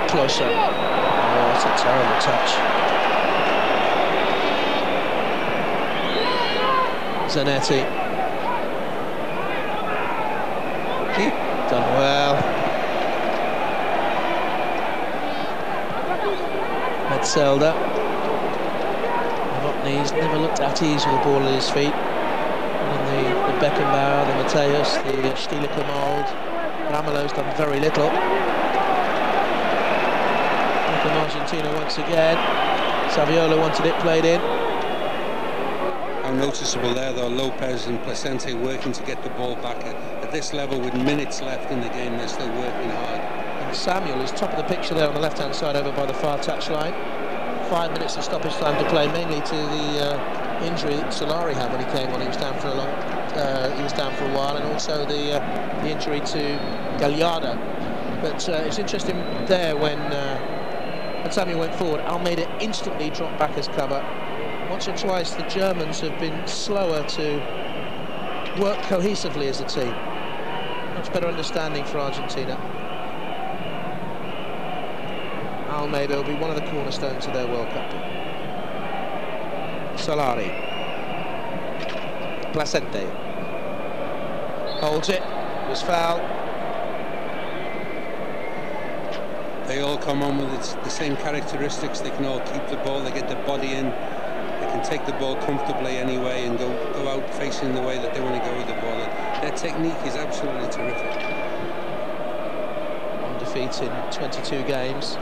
Closer. Oh, it's a terrible touch. Zanetti. Done well. Metzelder. He's never looked at ease with the ball at his feet. And the Beckenbauer, the Matias, the Stielicke mould. Ramelo's done very little. From Argentina once again. Saviola wanted it played in. How noticeable there though, Lopez and Placente working to get the ball back at this level with minutes left in the game. They're still working hard. And Samuel is top of the picture there on the left hand side over by the far touchline. 5 minutes of stoppage time to play, mainly to the injury that Solari had when he came on. He was down for a while, and also the injury to Gallardo. But it's interesting there when Samuel went forward, Almeyda instantly dropped back as cover. Once or twice the Germans have been slower to work cohesively as a team. Much better understanding for Argentina. Almeyda will be one of the cornerstones of their World Cup team. Solari. Placente. Holds it. Was fouled. They all come on with the same characteristics. They can all keep the ball. They get the body in. They can take the ball comfortably anyway and go out facing the way that they want to go with the ball. Their technique is absolutely terrific. One defeat in 22 games.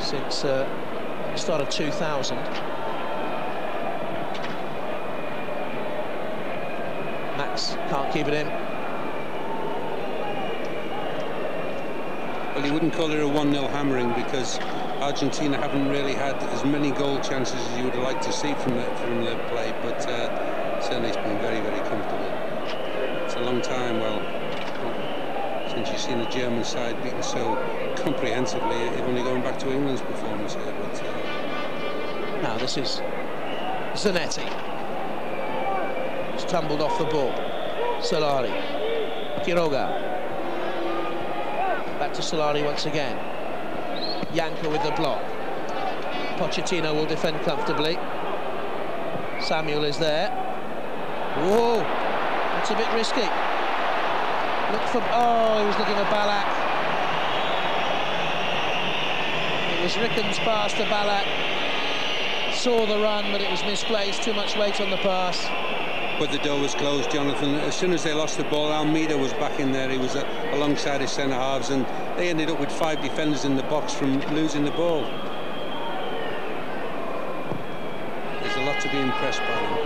Since the start of 2000. Max can't keep it in. Well, you wouldn't call it a 1-0 hammering because Argentina haven't really had as many goal chances as you would like to see from the play, but certainly it's been very, very comfortable. It's a long time, since you've seen the German side beaten so comprehensively, only going back to England's performance here. But now this is Zanetti. He's tumbled off the ball. Solari. Quiroga. Back to Solari once again. Janka with the block. Pochettino will defend comfortably. Samuel is there. Whoa! That's a bit risky. Look for... Oh, he was looking at Ballack. It was Ricken's pass to Ballack. Saw the run, but it was misplaced. Too much weight on the pass. But the door was closed, Jonathan. As soon as they lost the ball, Almeyda was back in there. He was alongside his centre-halves, and they ended up with 5 defenders in the box from losing the ball. There's a lot to be impressed by them.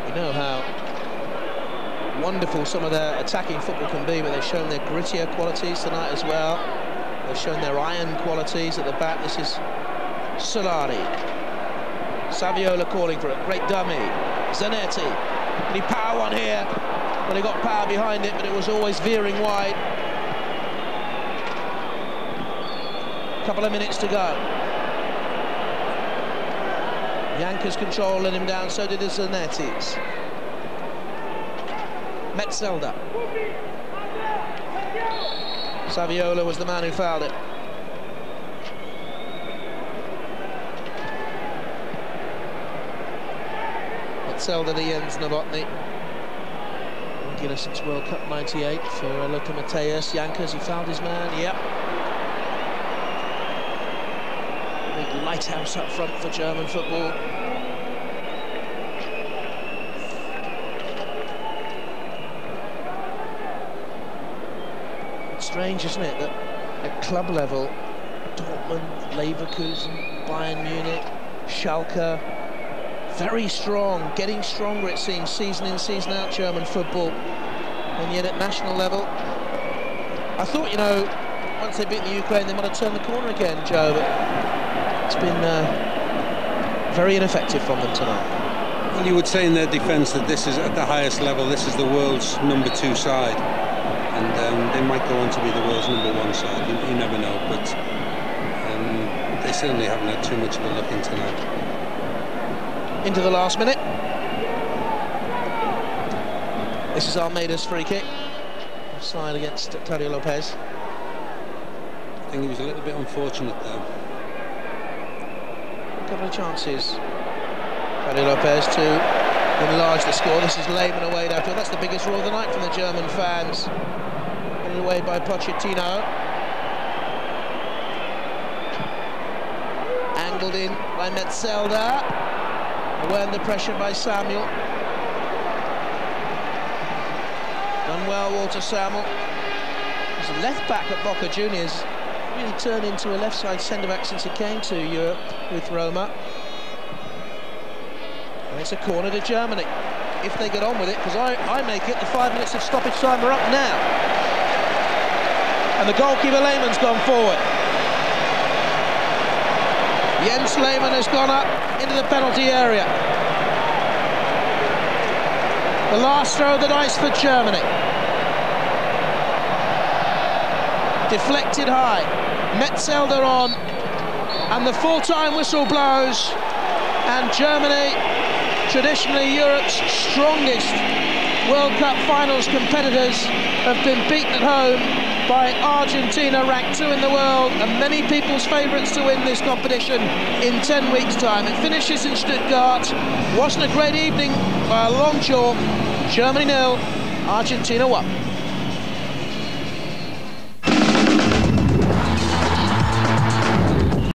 We know how wonderful some of their attacking football can be, but they've shown their grittier qualities tonight as well. They've shown their iron qualities at the back. This is Solari. Saviola calling for it. Great dummy. Zanetti. And he power one here. Well, he got power behind it, but it was always veering wide. Couple of minutes to go. Janka's control let him down, so did the Zanetti's. Metzelder. Saviola was the man who fouled it. Metzelder, the Jens Novotny. Regular since World Cup '98 for Luka Matias. Jankas, he fouled his man, yep. Big lighthouse up front for German football. It's strange, isn't it, that at club level, Dortmund, Leverkusen, Bayern Munich, Schalke, very strong, getting stronger it seems, season in, season out, German football. And yet at national level, I thought, you know, once they beat the Ukraine, they might have turned the corner again, Joe, but it's been very ineffective from them tonight. Well, you would say in their defence that this is at the highest level, this is the world's #2 side. And they might go on to be the world's #1 side, you never know, but they certainly haven't had too much of a look in tonight. Into the last minute. This is Almeyda's free kick. Offside against Claudio Lopez. I think he was a little bit unfortunate though. A couple of chances. Claudio Lopez to enlarge the score. This is Lehmann away now. That's the biggest roar of the night from the German fans. Put away by Pochettino. Angled in by Metzelder. Away under pressure by Samuel. Done well, Walter Samuel. He's a left back at Boca Juniors. Really turned into a left side centre back since he came to Europe with Roma. And it's a corner to Germany if they get on with it, because I make it the 5 minutes of stoppage time are up now. And the goalkeeper Lehmann's gone forward. Jens Lehmann has gone up into the penalty area. The last throw of the dice for Germany. Deflected high. Metzelder on, and the full-time whistle blows, and Germany, traditionally Europe's strongest World Cup finals competitors, have been beaten at home by Argentina, ranked 2 in the world, and many people's favourites to win this competition in 10 weeks' time. It finishes in Stuttgart. Wasn't a great evening by a long chalk. Germany 0, Argentina 1.